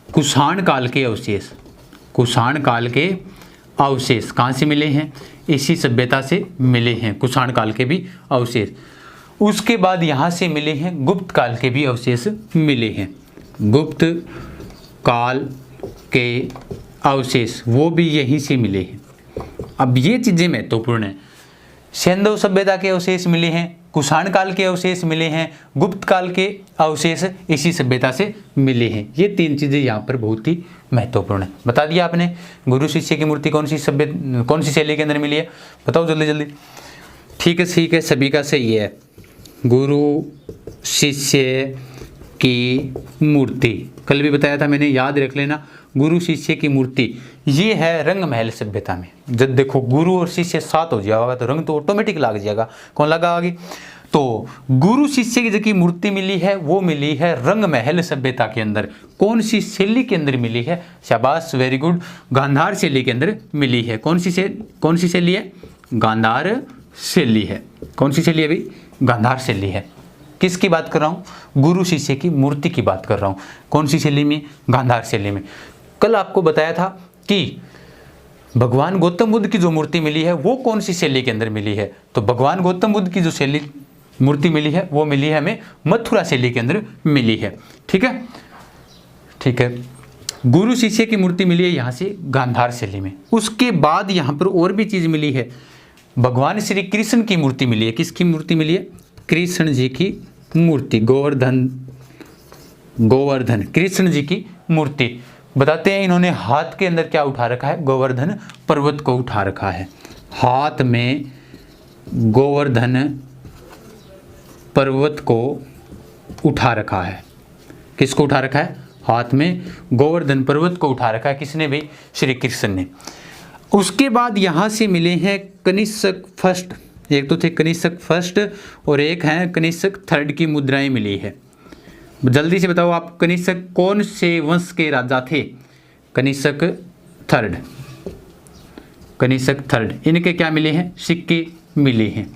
कुषाण काल के अवशेष, कहाँ से मिले हैं? इसी सभ्यता से मिले हैं, कुषाण काल के भी अवशेष। उसके बाद यहाँ से मिले हैं गुप्त काल के भी अवशेष मिले हैं, गुप्त काल के अवशेष, वो भी यहीं से मिले हैं। अब ये चीज़ें महत्वपूर्ण हैं। सिंधु सभ्यता के अवशेष मिले हैं, कुषाण काल के अवशेष मिले हैं, गुप्त काल के अवशेष इसी सभ्यता से मिले हैं। ये 3 चीज़ें यहाँ पर बहुत ही महत्वपूर्ण है। बता दिया आपने। गुरु शिष्य की मूर्ति कौन सी शैली के अंदर मिली है? बताओ जल्दी जल्दी। ठीक है, सभी का सही है। गुरु शिष्य की मूर्ति, कल भी बताया था मैंने, याद रख लेना। गुरु शिष्य की मूर्ति ये है रंगमहल सभ्यता में। जब देखो गुरु और शिष्य साथ हो जाएगा तो रंग तो ऑटोमेटिक लग जाएगा। कौन लगा आगे? तो गुरु शिष्य की जो मूर्ति मिली है वो मिली है रंगमहल सभ्यता के अंदर। कौन सी शैली के अंदर मिली है? शाबाश, वेरी गुड, गांधार शैली के अंदर मिली है। कौन सी शैली है? गांधार शैली है। कौन सी शैली है भाई? गांधार शैली है। किसकी बात कर रहा हूँ? गुरु शिष्य की मूर्ति की बात कर रहा हूँ। कौन सी शैली में? गांधार शैली में। कल आपको बताया था कि भगवान गौतम बुद्ध की जो मूर्ति मिली है वो कौन सी शैली के अंदर मिली है? तो भगवान गौतम बुद्ध की जो मूर्ति मिली है वो मिली है हमें मथुरा शैली के अंदर मिली है। ठीक है। गुरु शिष्य की मूर्ति मिली है यहाँ से गांधार शैली में। उसके बाद यहाँ पर और भी चीज़ मिली है, भगवान श्री कृष्ण की मूर्ति मिली है। किसकी मूर्ति मिली है? कृष्ण जी की मूर्ति, गोवर्धन कृष्ण जी की मूर्ति। बताते हैं इन्होंने हाथ के अंदर क्या उठा रखा है? गोवर्धन पर्वत को उठा रखा है। हाथ में गोवर्धन पर्वत को उठा रखा है। किसको उठा रखा है? हाथ में गोवर्धन पर्वत को उठा रखा है। किसने भाई? श्री कृष्ण ने। उसके बाद यहाँ से मिले हैं कनिष्क फर्स्ट, एक तो थे कनिष्क फर्स्ट और एक हैं कनिष्क थर्ड की मुद्राएं मिली है। जल्दी से बताओ आप, कनिष्क कौन से वंश के राजा थे? कनिष्क थर्ड, कनिष्क थर्ड, इनके क्या मिले हैं? सिक्के मिले हैं,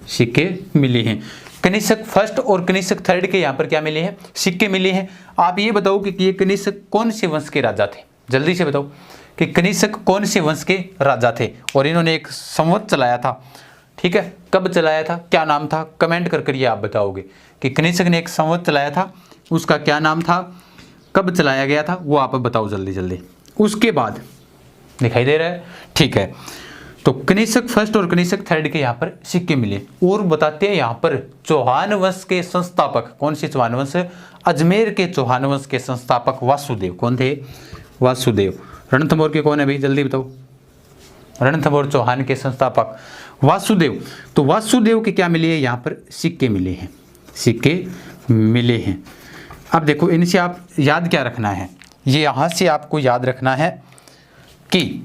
सिक्के मिले हैं। कनिष्क फर्स्ट और कनिष्क थर्ड के यहाँ पर क्या मिले हैं? सिक्के मिले हैं। आप ये बताओ कि ये कनिष्क कौन से वंश के राजा थे? जल्दी से बताओ कि कनिष्क कौन से वंश के राजा थे और इन्होंने एक संवत चलाया था। ठीक है, कब चलाया था, क्या नाम था? कमेंट कर ये आप बताओगे कि कनिष्क ने एक संवत चलाया था, उसका क्या नाम था, कब चलाया गया था, वो आप बताओ जल्दी जल्दी। उसके बाद दिखाई दे रहा है? ठीक है, तो कनिष्क फर्स्ट और कनिष्क थर्ड के यहाँ पर सिक्के मिले। और बताते हैं यहाँ पर चौहान वंश के संस्थापक, कौन से चौहान वंश? अजमेर के चौहान वंश के संस्थापक वासुदेव। कौन थे? वासुदेव। रणथंभौर के कौन है भाई, जल्दी बताओ? रणथंभौर चौहान के संस्थापक वासुदेव। तो वासुदेव के क्या मिले हैं? यहाँ पर सिक्के मिले हैं, सिक्के मिले हैं। अब देखो, इनसे आप याद क्या रखना है, ये यहाँ से आपको याद रखना है कि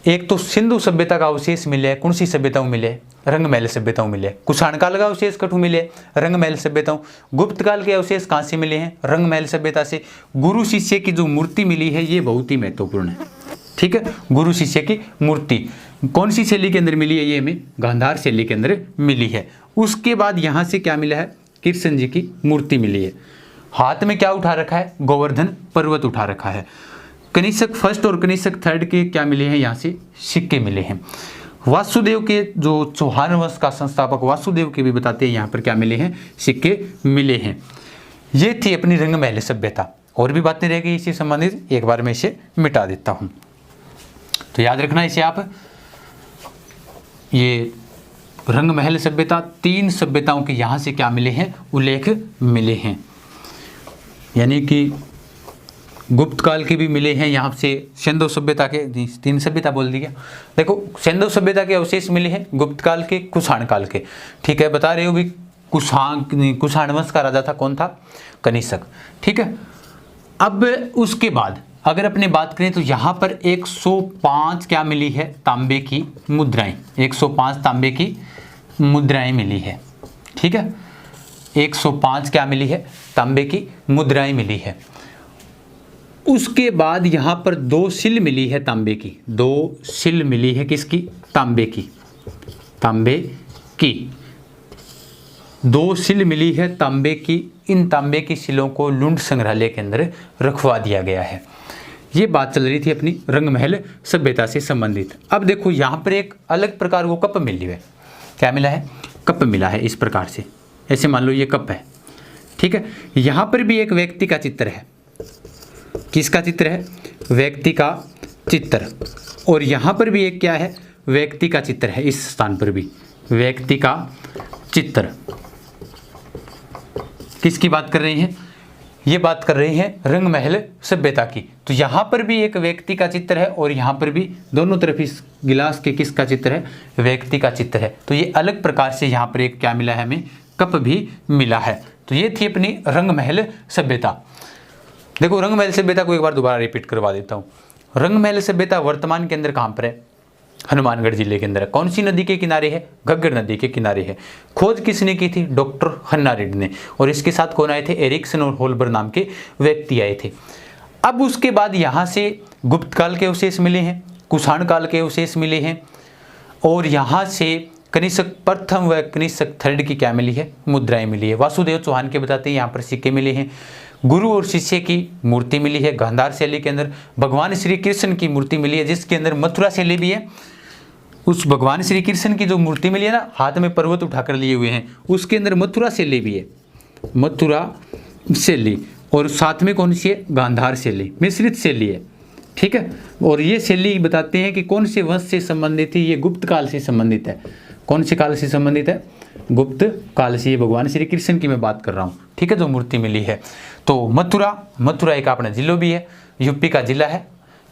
एक तो सिंधु सभ्यता का अवशेष मिले, कौन सी सभ्यताओं मिले? रंगमहल सभ्यताओं मिले। कुषाण काल का अवशेष कठू मिले? रंगमहल सभ्यताओं। गुप्त काल के अवशेष कहाँ से मिले हैं? रंगमहल सभ्यता से। गुरु शिष्य की जो मूर्ति मिली है ये बहुत ही महत्वपूर्ण है। ठीक है, गुरु शिष्य की मूर्ति कौन सी शैली के अंदर मिली है? ये हमें गांधार शैली के अंदर मिली है। उसके बाद यहाँ से क्या मिला है? कृष्ण जी की मूर्ति मिली है। हाथ में क्या उठा रखा है? गोवर्धन पर्वत उठा रखा है। कनिष्क फर्स्ट और कनिष्क थर्ड के क्या मिले हैं? यहाँ से सिक्के मिले हैं। वासुदेव के जो चौहान वंश का संस्थापक वासुदेव के भी बताते हैं यहाँ पर क्या मिले हैं? सिक्के मिले हैं। ये थी अपनी रंगमहल सभ्यता। और भी बातें रह गई इसी संबंधित, एक बार मैं इसे मिटा देता हूँ, तो याद रखना इसे आप। ये रंगमहल सभ्यता, 3 सभ्यताओं के यहाँ से क्या मिले हैं? उल्लेख मिले हैं। यानी कि गुप्त काल के भी मिले हैं, यहाँ से सिंधु सभ्यता के, 3 सभ्यता बोल दिया। देखो, सिंधु सभ्यता के अवशेष मिले हैं, गुप्त काल के, कुषाण काल के। ठीक है, बता रहे हो भी कुषाण वंश का राजा था, कौन था? कनिष्क। ठीक है, अब उसके बाद अगर अपने बात करें तो यहाँ पर 105 क्या मिली है? तांबे की मुद्राएं। 105 तांबे की मुद्राएं मिली है। ठीक है, 105 क्या मिली है? तांबे की मुद्राएं मिली है। उसके बाद यहाँ पर 2 सिल मिली है तांबे की, 2 सिल मिली है, किसकी? तांबे की, तांबे की 2 सिल मिली है तांबे की। इन तांबे की सिलों को लुंड संग्रहालय के अंदर रखवा दिया गया है। ये बात चल रही थी अपनी रंगमहल सभ्यता से संबंधित। अब देखो, यहाँ पर एक अलग प्रकार को कप मिली है। क्या मिला है? कप मिला है। इस प्रकार से, ऐसे मान लो ये कप है। ठीक है, यहाँ पर भी एक व्यक्ति का चित्र है। किसका चित्र है? व्यक्ति का चित्र। और यहाँ पर भी एक क्या है? व्यक्ति का चित्र है। इस स्थान पर भी व्यक्ति का चित्र। किसकी बात कर रहे हैं? ये बात कर रहे हैं रंगमहल सभ्यता की। तो यहाँ पर भी एक व्यक्ति का चित्र है और यहाँ पर भी दोनों तरफ इस गिलास के किसका चित्र है? व्यक्ति का चित्र है। तो ये अलग प्रकार से यहाँ पर एक क्या मिला है? हमें कप भी मिला है। तो ये थी अपनी रंगमहल सभ्यता। देखो, रंगमहल सभ्यता को एक बार दोबारा रिपीट करवा देता हूँ। रंगमहल सभ्यता वर्तमान के अंदर कहाँ पर है? हनुमानगढ़ जिले के अंदर है। कौन सी नदी के किनारे है? घग्गर नदी के किनारे है। खोज किसने की थी? डॉक्टर हन्ना रेड्डी ने। और इसके साथ कौन आए थे? एरिक्सन और होलबर नाम के व्यक्ति आए थे। अब उसके बाद यहाँ से गुप्त काल के अवशेष मिले हैं, कुषाण काल के अवशेष मिले हैं, और यहाँ से कनिष्क प्रथम व कनिष्क थर्ड की क्या मिली है? मुद्राएं मिली है। वासुदेव चौहान के बताते हैं यहाँ पर सिक्के मिले हैं। गुरु और शिष्य की मूर्ति मिली है गांधार शैली के अंदर। भगवान श्री कृष्ण की मूर्ति मिली है, जिसके अंदर मथुरा शैली भी है। उस भगवान श्री कृष्ण की जो मूर्ति मिली है ना, हाथ में पर्वत उठाकर लिए हुए हैं, उसके अंदर मथुरा शैली भी है, मथुरा शैली। और साथ में कौन सी है? गांधार शैली, मिश्रित शैली है। ठीक है, और ये शैली बताते हैं कि कौन से वंश से संबंधित है? ये गुप्त काल से संबंधित है। कौन से काल से संबंधित है? गुप्त काल से। ये भगवान श्री कृष्ण की मैं बात कर रहा हूँ। ठीक है, जो मूर्ति मिली है। तो मथुरा एक अपना जिला भी है, यूपी का जिला है,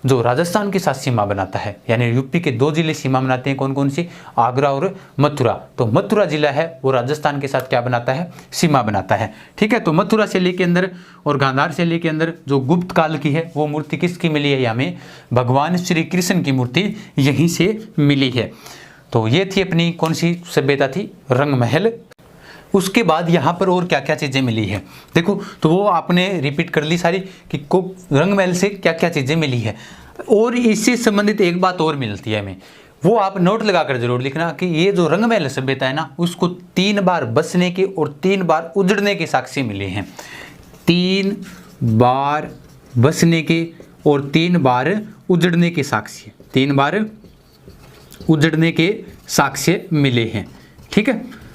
जो राजस्थान के साथ सीमा बनाता है, यानी यूपी के 2 जिले सीमा बनाते हैं, कौन कौन सी, आगरा और मथुरा। तो मथुरा जिला है वो राजस्थान के साथ क्या बनाता है, सीमा बनाता है। ठीक है, तो मथुरा शैली के अंदर और गांधार शैली के अंदर जो गुप्त काल की है वो मूर्ति किसकी मिली है, हमें भगवान श्री कृष्ण की मूर्ति यहीं से मिली है। तो ये थी अपनी कौन सी सभ्यता थी, रंगमहल। उसके बाद यहाँ पर और क्या क्या चीज़ें मिली है देखो, तो वो आपने रिपीट कर ली सारी कि को रंगमहल से क्या क्या चीज़ें मिली है। और इससे संबंधित एक बात और मिलती है हमें, वो आप नोट लगाकर जरूर लिखना कि ये जो रंगमहल सभ्यता है ना, उसको 3 बार बसने के और 3 बार उजड़ने के साक्ष्य मिले हैं। 3 बार बसने के और 3 बार उजड़ने के साक्ष्य, 3 बार उजड़ने के साक्ष्य मिले हैं। ठीक है,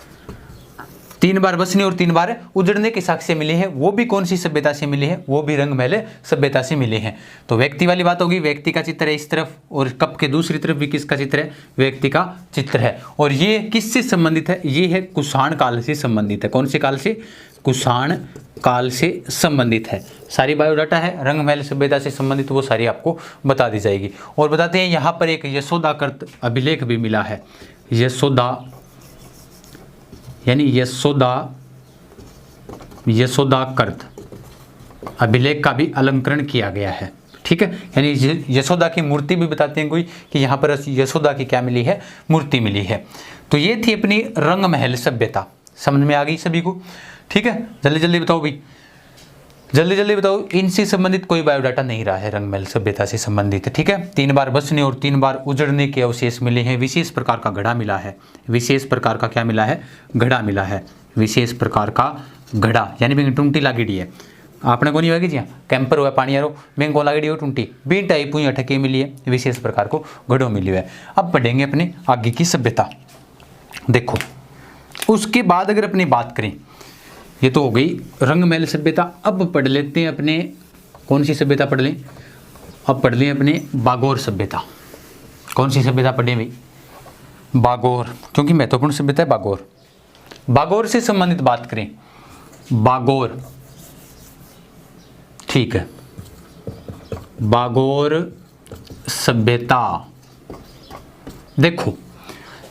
3 बार बसने और 3 बार उजड़ने के साक्ष्य मिले हैं। वो भी कौन सी सभ्यता से मिले हैं, वो भी रंगमहल सभ्यता से मिले हैं। तो व्यक्ति वाली बात होगी, व्यक्ति का चित्र है इस तरफ और कप के दूसरी तरफ भी किसका चित्र है, व्यक्ति का चित्र है। और ये किससे संबंधित है, ये है कुषाण काल से संबंधित है। कौन से काल से, कुषाण काल से संबंधित है। सारी बायोडाटा है रंगमहल सभ्यता से संबंधित, वो सारी आपको बता दी जाएगी। और बताते हैं यहाँ पर एक यशोदाकृत अभिलेख भी मिला है, यशोदा यानी यशोदाकृत अभिलेख का भी अलंकरण किया गया है। ठीक है, यानी यशोदा की मूर्ति भी बताते हैं कोई कि यहाँ पर यशोदा की क्या मिली है, मूर्ति मिली है। तो ये थी अपनी रंगमहल सभ्यता, समझ में आ गई सभी को। ठीक है, जल्दी जल्दी बताओ भाई, जल्दी जल्दी बताओ, इनसे संबंधित कोई बायोडाटा नहीं रहा है रंगमहल सभ्यता से संबंधित। ठीक है, 3 बार बसने और 3 बार उजड़ने के अवशेष मिले हैं। विशेष प्रकार का घड़ा मिला है, विशेष प्रकार का क्या मिला है, घड़ा मिला है, विशेष प्रकार का घड़ा, यानी बिंग टूंटी लागेड़ी है। आपने को नहीं होगी जी, कैंपर हुआ पानी आरो बिंग को लागेड़ी हो टूंटी बी टाइप हुई अटके मिली है, विशेष प्रकार को घड़ों मिली है। अब पढ़ेंगे अपने आगे की सभ्यता। देखो उसके बाद अगर अपनी बात करें, ये तो हो गई रंगमहल सभ्यता। अब पढ़ लेते हैं अपने कौन सी सभ्यता पढ़ लें, अब पढ़ लें अपने बागोर सभ्यता। कौन सी सभ्यता पढ़ें भाई, बागोर, क्योंकि महत्वपूर्ण सभ्यता है बागोर। बागोर से संबंधित बात करें, बागोर, ठीक है, बागोर सभ्यता। देखो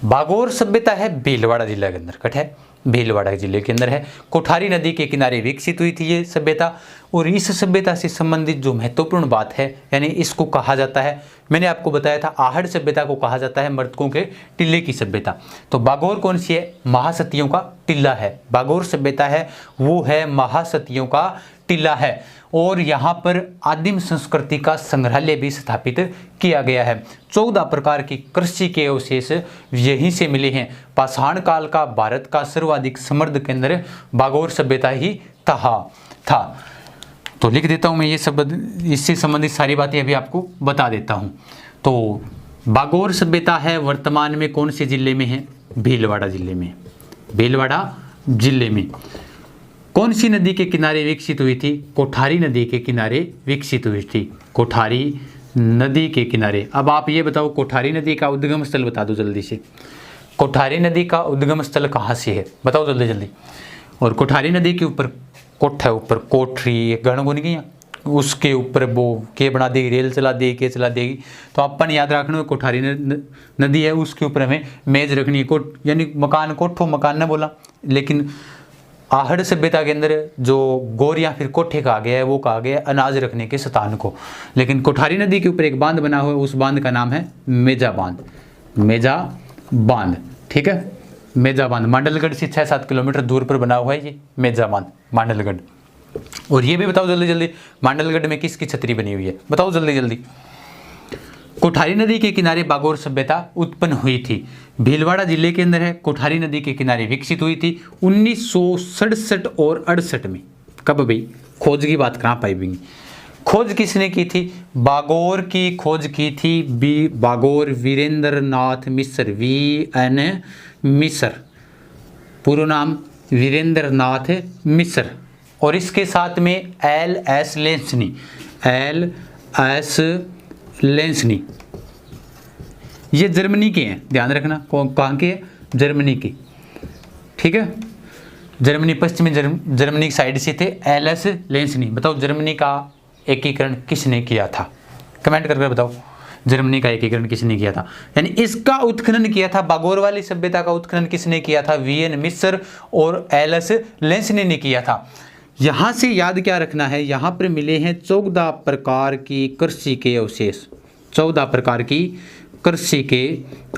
बागोर सभ्यता है भीलवाड़ा जिला के अंदर, कट है भीलवाड़ा जिले के अंदर है। कोठारी नदी के किनारे विकसित हुई थी ये सभ्यता। और इस सभ्यता से संबंधित जो महत्वपूर्ण बात है, यानी इसको कहा जाता है, मैंने आपको बताया था आहड़ सभ्यता को कहा जाता है मृतकों के टिल्ले की सभ्यता। तो बागोर कौन सी है, महासतियों का टिल्ला है। बागोर सभ्यता है वो है महासतियों का टिल्ला है। और यहाँ पर आदिम संस्कृति का संग्रहालय भी स्थापित किया गया है। 14 प्रकार की कृषि के अवशेष यहीं से मिले हैं। पाषाण काल का भारत का सर्वाधिक समृद्ध केंद्र बागोर सभ्यता ही था। तो लिख देता हूँ मैं ये सब, इससे संबंधित सारी बातें अभी आपको बता देता हूँ। तो बागोर सभ्यता है वर्तमान में कौन से जिले में है, भीलवाड़ा जिले में। भीलवाड़ा जिले में कौन सी नदी के किनारे विकसित हुई थी, कोठारी नदी के किनारे विकसित हुई थी, कोठारी नदी के किनारे। अब आप ये बताओ कोठारी नदी का उद्गम स्थल बता दो जल्दी से, कोठारी नदी का उद्गम स्थल कहाँ से है बताओ जल्दी जल्दी। और कोठारी नदी के ऊपर कोठा, ऊपर कोठरी गणगुन की, उसके ऊपर वो के बना देगी, रेल चला देगी, के चला देगी। तो अपन याद रखना कोठारी नदी है, उसके ऊपर हमें मेज रखनी है, कोट यानी मकान, कोठो मकान ने बोला, लेकिन आहड़ सभ्यता के अंदर जो गोर या फिर कोठे कहा गया है वो कहा गया है अनाज रखने के स्थान को। लेकिन कोठारी नदी के ऊपर एक बांध बना हुआ है, उस बांध का नाम है मेजा बांध, मेजा बांध। ठीक है, मेजा बांध मांडलगढ़ से 6-7 किलोमीटर दूर पर बना हुआ है ये मेजा बांध, मांडलगढ़। और ये भी बताओ जल्दी जल्दी, मांडलगढ़ में किसकी छतरी बनी हुई है बताओ जल्दी जल्दी। कोठारी नदी के किनारे बागोर सभ्यता उत्पन्न हुई थी, भीलवाड़ा जिले के अंदर है। कोठारी नदी के किनारे विकसित हुई थी 1967 और 68 में। कब भाई, खोज की बात कहाँ पाई भी, खोज किसने की थी, बागोर की खोज की थी बागोर वीरेंद्र नाथ मिश्र, VN मिश्र, पूरा नाम वीरेंद्र नाथ मिश्र। और इसके साथ में LS लेंसनी, LS लेंसनी, ये जर्मनी के हैं, ध्यान रखना कहाँ के हैं, जर्मनी के। ठीक है, जर्मनी पश्चिमी जर्मनी की साइड से थे। LS लेंसनी, बताओ जर्मनी का एकीकरण किसने किया था, कमेंट करके बताओ जर्मनी का एकीकरण किसने किया था। यानी इसका उत्खनन किया था, बागोर वाली सभ्यता का उत्खनन किसने किया था, वीएन मिस्र और एलएस लेंसने ने किया था। यहां से याद क्या रखना है, यहां पर मिले हैं 14 प्रकार की कृषि के अवशेष। 14 प्रकार की कृषि के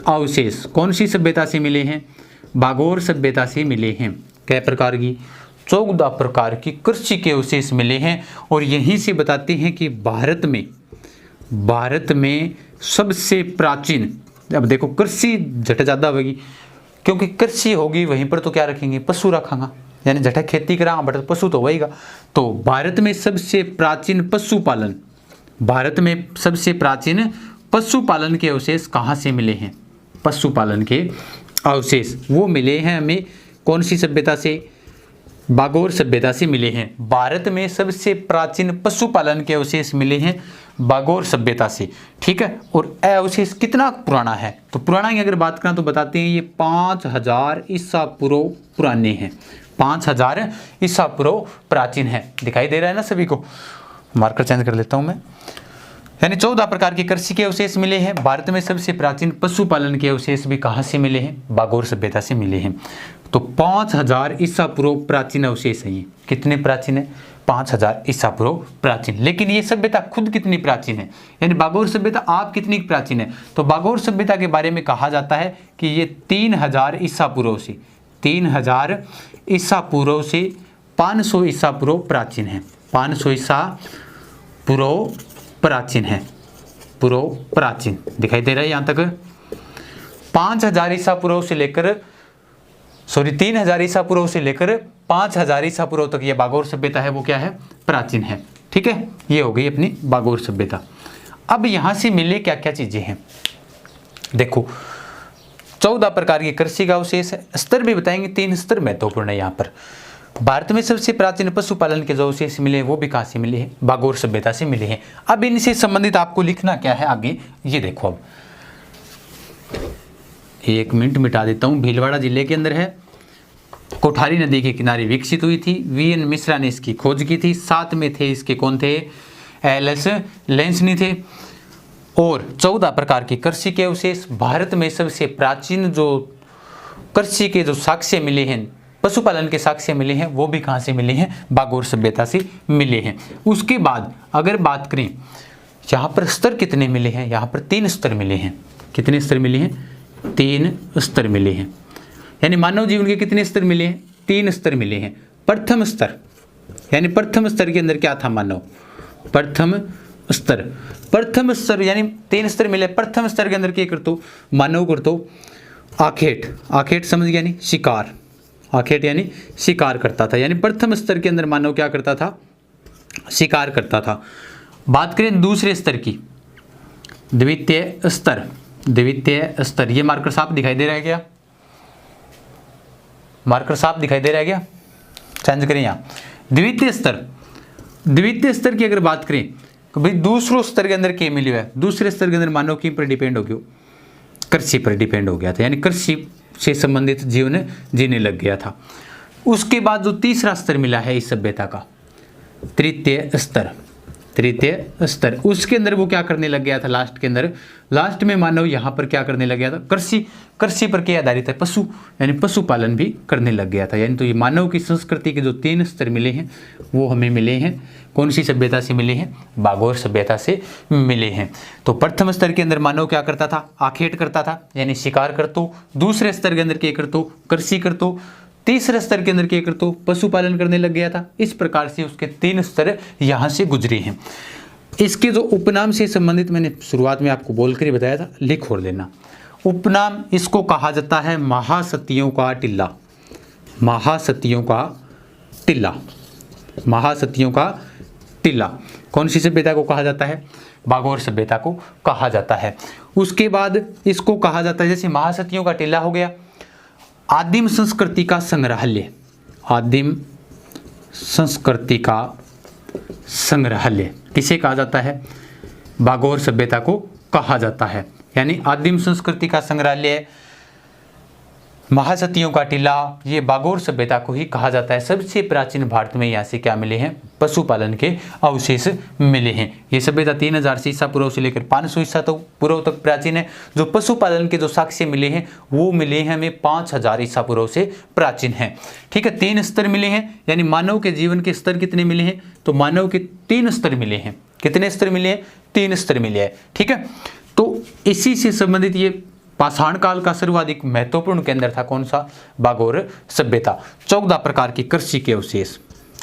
अवशेष कौन सी सभ्यता से मिले हैं, बागोर सभ्यता से मिले हैं। कै प्रकार की, 14 प्रकार की कृषि के अवशेष मिले हैं। और यहीं से बताते हैं कि भारत में सबसे प्राचीन, अब देखो कृषि झट ज़्यादा होगी, क्योंकि कृषि होगी वहीं पर तो क्या रखेंगे, पशु रखांगा, यानी झटा खेती करा बट पशु तो वहीगा। तो भारत में सबसे प्राचीन पशुपालन, भारत में सबसे प्राचीन पशुपालन के अवशेष कहाँ से मिले हैं, पशुपालन के अवशेष वो मिले हैं हमें कौन सी सभ्यता से, बागोर सभ्यता से मिले हैं। भारत में सबसे प्राचीन पशुपालन के अवशेष मिले हैं बागोर सभ्यता से, ठीक है। और अवशेष कितना पुराना है, तो पुराना की अगर बात करें तो बताते हैं ये 5000 ईसा पूर्व पुराने हैं, 5000 ईसा पूर्व प्राचीन है। दिखाई दे रहा है ना सभी को, मार्कर चेंज कर लेता हूं मैं। यानी 14 प्रकार के कृषि के अवशेष मिले हैं। भारत में सबसे प्राचीन पशुपालन के अवशेष भी कहाँ से मिले हैं, बागोर सभ्यता से मिले हैं। तो 5000 ईसा पूर्व प्राचीन अवशेष है। ये कितने प्राचीन है, 5000 ईसा पूर्व प्राचीन। लेकिन ये सभ्यता खुद कितनी प्राचीन है, यानी बागोर सभ्यता आप कितनी प्राचीन है, तो बागोर सभ्यता के बारे में कहा जाता है कि ये 3000 ईसा पूर्व से, 3000 ईसा पूर्व से 500 ईसा पूर्व प्राचीन है, 500 ईसा पूर्व प्राचीन है, पूर्व प्राचीन। दिखाई दे रहा है यहाँ तक, 5000 ईसा पूर्व से लेकर 3000 ईसा पूर्व से लेकर 5000 ईसा पूर्व तक ये बागोर सभ्यता है वो क्या है, प्राचीन है, ठीक है। ये हो गई अपनी बागोर सभ्यता। अब यहाँ से मिले क्या क्या चीजें हैं, देखो 14 प्रकार की कृषि का अवशेष है, स्तर भी बताएंगे, 3 स्तर महत्वपूर्ण है यहाँ पर। भारत में सबसे प्राचीन पशुपालन के जो अवशेष मिले वो भी कहाँ से मिले हैं, बागोर सभ्यता से मिले हैं। अब इनसे संबंधित आपको लिखना क्या है आगे, ये देखो। अब 1 मिनट मिटा देता हूँ। भीलवाड़ा जिले के अंदर है, कोठारी नदी के किनारे विकसित हुई थी, वीएन मिश्रा ने इसकी खोज की थी। साथ में थे इसके कौन थे, एलएस लेंसनी थे। और 14 प्रकार की कृषि के अवशेष, भारत में सबसे प्राचीन जो कृषि के जो साक्ष्य मिले हैं, पशुपालन के साक्ष्य मिले हैं, वो भी कहाँ से मिले हैं, बागोर सभ्यता से मिले हैं। उसके बाद अगर बात करें यहाँ पर स्तर कितने मिले हैं, यहाँ पर 3 स्तर मिले हैं। कितने स्तर मिले हैं, 3 स्तर मिले हैं। यानी मानव जीवन के कितने स्तर मिले हैं, 3 स्तर मिले हैं। प्रथम स्तर, यानी प्रथम स्तर के अंदर क्या था, मानव, प्रथम स्तर, प्रथम स्तर यानी 3 स्तर मिले। प्रथम स्तर के अंदर क्या करतो, मानव करतो आखेट, आखेट समझ गया, यानी शिकार, आखेट यानी शिकार करता था। यानी प्रथम स्तर के अंदर मानव क्या करता था, शिकार करता था। बात करें दूसरे स्तर की, द्वितीय स्तर, द्वितीय स्तर, ये मार्कर साफ दिखाई दे रहा है क्या, मार्कर साफ दिखाई दे रहा है क्या, चेंज करें यहाँ। द्वितीय स्तर, द्वितीय स्तर की अगर बात करें तो भाई दूसरे स्तर के अंदर क्या मिले है, दूसरे स्तर के अंदर मानव की पर डिपेंड हो गया, कृषि पर डिपेंड हो गया था, यानी कृषि से संबंधित जीवन जीने लग गया था। उसके बाद जो तीसरा स्तर मिला है इस सभ्यता का, तृतीय स्तर, तृतीय स्तर, उसके अंदर वो क्या करने लग गया था, लास्ट के अंदर, लास्ट में मानव यहाँ पर क्या करने लग गया था, कृषि, कृषि पर क्या आधारित है, पशु, यानी पशुपालन भी करने लग गया था। यानी तो ये मानव की संस्कृति के जो 3 स्तर मिले हैं वो हमें मिले हैं कौन सी सभ्यता से मिले हैं, बागोर सभ्यता से मिले हैं। तो प्रथम स्तर के अंदर मानव क्या करता था, आखेट करता था, यानी शिकार करतो। दूसरे स्तर के अंदर क्या करतो, कृषि करतो। तीसरे स्तर के अंदर क्या करतो, पशुपालन करने लग गया था। इस प्रकार से उसके 3 स्तर यहाँ से गुजरे हैं। इसके जो उपनाम से संबंधित मैंने शुरुआत में आपको बोलकर ही बताया था, लिख और लेना। उपनाम इसको कहा जाता है महासतियों का टिल्ला, महासतियों का टिल्ला, महासतियों का टिल्ला। कौन सी सभ्यता को कहा जाता है, बागोर सभ्यता को कहा जाता है। उसके बाद इसको कहा जाता है, जैसे महासतियों का टिल्ला हो गया, आदिम संस्कृति का संग्रहालय, आदिम संस्कृति का संग्रहालय किसे कहा जाता है, बागोर सभ्यता को कहा जाता है। यानी आदिम संस्कृति का संग्रहालय महासतियों का टीला, ये बागोर सभ्यता को ही कहा जाता है। सबसे प्राचीन भारत में यहाँ से क्या मिले हैं, पशुपालन के अवशेष मिले हैं। ये सभ्यता 3000 ईसा पूर्व से लेकर 500 ईसा पूर्व तक प्राचीन है। जो पशुपालन के जो साक्ष्य मिले हैं वो मिले हैं हमें 5000 ईसा पूर्व से प्राचीन है। ठीक है, 3 स्तर मिले हैं, यानी मानव के जीवन के स्तर कितने मिले हैं, तो मानव के 3 स्तर मिले हैं। कितने स्तर मिले हैं, 3 स्तर मिले हैं। ठीक है, तो इसी से संबंधित ये पाषाण काल का सर्वाधिक महत्वपूर्ण केंद्र था कौन सा, बागोर सभ्यता। 14 प्रकार की कृषि के अवशेष,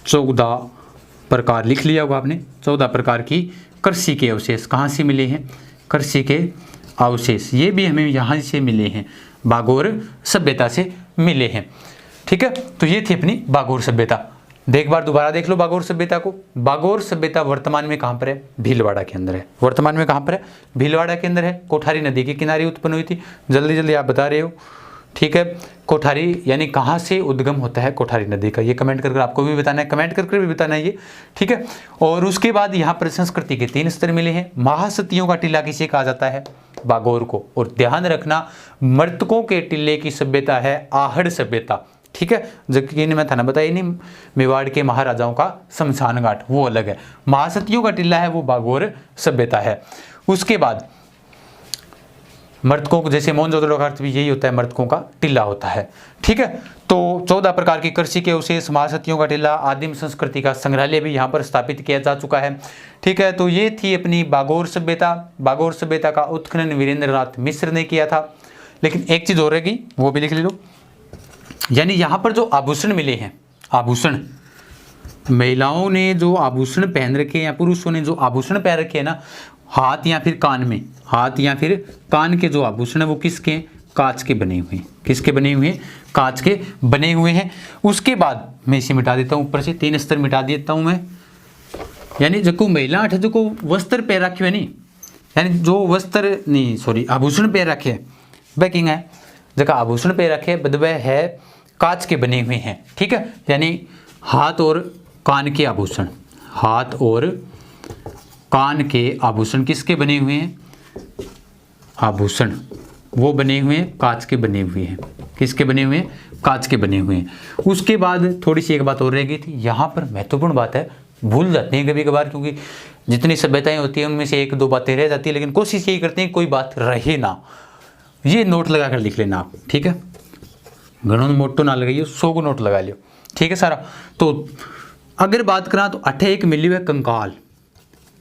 14 प्रकार लिख लिया होगा आपने। 14 प्रकार की कृषि के अवशेष कहाँ से मिले हैं, कृषि के अवशेष ये भी हमें यहाँ से मिले हैं, बागोर सभ्यता से मिले हैं। ठीक है, तो ये थी अपनी बागोर सभ्यता। एक बार दोबारा देख लो बागोर सभ्यता को। बागोर सभ्यता वर्तमान में कहाँ पर है, भीलवाड़ा के अंदर है। वर्तमान में कहाँ पर है, भीलवाड़ा के अंदर है। कोठारी नदी के किनारे उत्पन्न हुई थी, जल्दी जल्दी आप बता रहे हो। ठीक है, कोठारी यानी कहाँ से उद्गम होता है कोठारी नदी का, ये कमेंट करके आपको भी बताना है, कमेंट करके भी बताना है ये। ठीक है, और उसके बाद यहाँ पर संस्कृति के 3 स्तर मिले हैं। महासतियों का टीला किसे कहा जाता है, बागोर को। और ध्यान रखना, मृतकों के टीले की सभ्यता है आहड़ सभ्यता। ठीक है, जबकि मैं था ना बताया नहीं, मेवाड़ के महाराजाओं का शमशान घाट वो अलग है। महासतियों का टीला है वो बागोर सभ्यता है। उसके बाद मृतकों को, जैसे मोहनजोदड़ो का अर्थ भी यही होता है, मृतकों का टीला होता है। ठीक है, तो 14 प्रकार की कृषि के अवशेष, महासतियों का टीला, आदिम संस्कृति का संग्रहालय भी यहाँ पर स्थापित किया जा चुका है। ठीक है, तो ये थी अपनी बागोर सभ्यता। बागोर सभ्यता का उत्खनन वीरेंद्रनाथ मिश्र ने किया था। लेकिन एक चीज और रहेगी, वो भी लिख ले लो, यानी यहाँ पर जो आभूषण मिले हैं, आभूषण, महिलाओं ने जो आभूषण पहन रखे या पुरुषों ने जो आभूषण पहन रखे हैं ना, हाथ या फिर कान में, हाथ या फिर कान के जो आभूषण है वो किसके, कांच के बने हुए हैं। किसके बने हुए हैं, कांच के बने हुए हैं। उसके बाद मैं इसे मिटा देता हूँ, ऊपर से 3 स्तर मिटा देता हूँ मैं। यानी जो महिला अठ जो वस्त्र पहन रखे है नहीं, यानी जो वस्त्र नहीं सॉरी आभूषण पहन रखे है, बैकिंग है जगह आभूषण पे रखे बदबे है कांच के बने हुए हैं। ठीक है, यानी हाथ और कान के आभूषण, हाथ और कान के आभूषण किसके बने हुए हैं, आभूषण वो बने हुए हैं, कांच के बने हुए हैं। किसके बने हुए हैं, कांच के बने हुए हैं। उसके बाद थोड़ी सी एक बात और रह गई थी, यहाँ पर महत्वपूर्ण बात है, भूल जाते हैं कभी कभार, क्योंकि जितनी सभ्यताएं होती हैं उनमें से 1-2 बातें रह जाती है, लेकिन कोशिश यही करते हैं कोई बात रहे ना। ये नोट लगा कर लिख लेना आप। ठीक है, घणों मोटो ना लगाइयो, 100 को नोट लगा लियो। ठीक है सारा। तो अगर बात करा तो 8 मिली हुई कंकाल,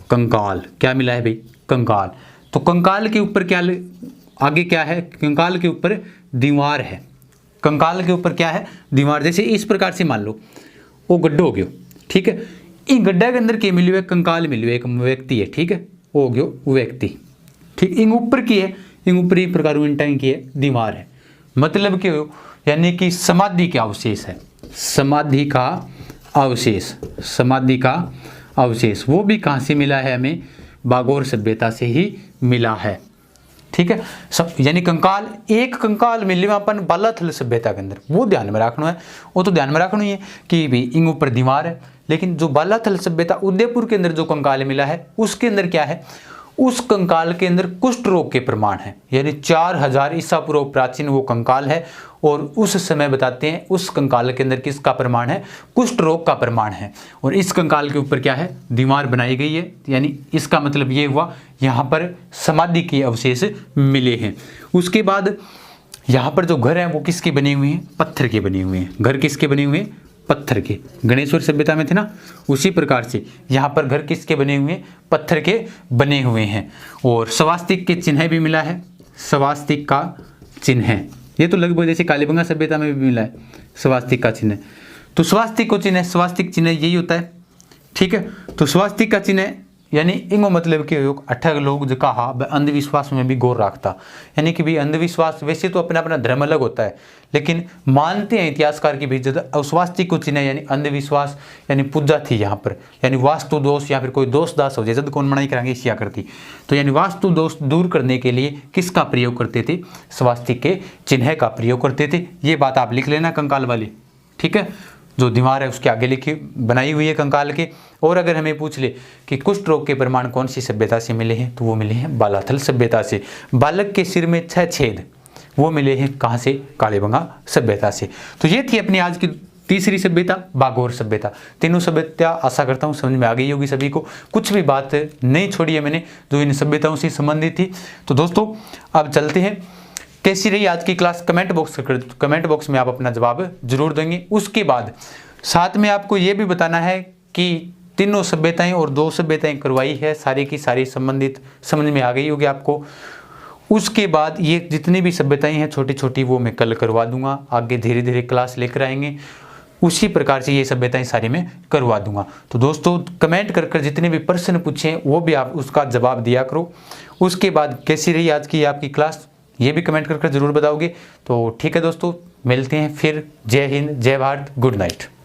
कंकाल क्या मिला है भाई, कंकाल। तो कंकाल के ऊपर क्या, आगे क्या है, कंकाल के ऊपर दीवार है। कंकाल के ऊपर क्या है, दीवार। जैसे इस प्रकार से मान लो वो गड्ढा हो गयो। ठीक है, इन गड्ढा के अंदर क्या मिली हुई, कंकाल मिली हुई, एक व्यक्ति है। ठीक है, वो हो गयो व्यक्ति। ठीक, इन ऊपर की है, इन ऊपरी प्रकार की है, दीवार है। मतलब कि यानी कि समाधि के अवशेष है, समाधि का अवशेष, समाधि का अवशेष वो भी कहाँ से मिला है, हमें बागोर सभ्यता से ही मिला है। ठीक है, सब यानी कंकाल, एक कंकाल मिले अपन बालाथल सभ्यता के अंदर, वो ध्यान में रखना है। वो तो ध्यान में रखना ही है कि भी इन ऊपर दीवार है, लेकिन जो बालाथल सभ्यता उदयपुर के अंदर जो कंकाल मिला है उसके अंदर क्या है, उस कंकाल के अंदर कुष्ठ रोग के प्रमाण है। यानी 4000 ईसा पूर्व प्राचीन वो कंकाल है, और उस समय बताते हैं उस कंकाल के अंदर किसका प्रमाण है, कुष्ठ रोग का प्रमाण है। और इस कंकाल के ऊपर क्या है, दीवार बनाई गई है। यानी इसका मतलब ये हुआ यहाँ पर समाधि के अवशेष मिले हैं। उसके बाद यहाँ पर जो घर है वो किसके बने हुए हैं, पत्थर के बने हुए हैं। घर किसके बने हुए हैं, पत्थर के। गणेश्वर सभ्यता में थे ना, उसी प्रकार से यहाँ पर घर किसके बने हुए हैं, पत्थर के बने हुए हैं। और स्वास्तिक के चिन्ह भी मिला है, स्वास्तिक का चिन्ह, ये तो लगभग जैसे कालीबंगा सभ्यता में भी मिला है स्वास्तिक का चिन्ह। तो स्वास्तिक को चिन्ह, स्वास्तिक चिन्ह यही होता है। ठीक है, तो स्वास्तिक का चिन्ह यानी इंगो मतलब कि अठग लोग जो कहा अंधविश्वास में भी गौर रखता। यानी कि भी अंधविश्वास वैसे तो अपना अपना धर्म अलग होता है, लेकिन मानते हैं इतिहासकार की भी स्वास्तिक को चिन्ह यानी अंधविश्वास यानी पूजा थी यहाँ पर, यानी वास्तु दोष या फिर कोई दोष दास हो जाए जब कौन मनाई कराएंगे इसिया करती। तो यानी वास्तु दोष दूर करने के लिए किसका प्रयोग करते थे, स्वास्तिक के चिन्ह का प्रयोग करते थे। ये बात आप लिख लेना कंकाल वाली। ठीक है, जो दीवार है उसके आगे लिखी बनाई हुई है कंकाल के। और अगर हमें पूछ ले कि कुष्ठ रोग के प्रमाण कौन सी सभ्यता से मिले हैं, तो वो मिले हैं बालाथल सभ्यता से। बालक के सिर में 6 छेद, वो मिले हैं कहाँ से? कालीबंगा सभ्यता से। तो ये थी अपनी आज की तीसरी सभ्यता, बागोर सभ्यता। तीनों सभ्यता आशा करता हूँ समझ में आ गई होगी सभी को, कुछ भी बात नहीं छोड़ी है मैंने जो इन सभ्यताओं से संबंधित थी। तो दोस्तों अब चलते हैं, कैसी रही आज की क्लास कमेंट बॉक्स में आप अपना जवाब जरूर देंगे। उसके बाद साथ में आपको ये भी बताना है कि तीनों सभ्यताएं और 2 सभ्यताएं करवाई है, सारी की सारी संबंधित समझ में आ गई होगी आपको। उसके बाद ये जितनी भी सभ्यताएं हैं छोटी छोटी वो मैं कल करवा दूंगा, आगे धीरे धीरे क्लास लेकर आएंगे, उसी प्रकार से ये सभ्यताएं सारी मैं करवा दूंगा। तो दोस्तों कमेंट कर जितने भी प्रश्न पूछे वो भी आप उसका जवाब दिया करो। उसके बाद कैसी रही आज की आपकी क्लास ये भी कमेंट कर जरूर बताओगे। तो ठीक है दोस्तों, मिलते हैं फिर। जय हिंद, जय भारत, गुड नाइट।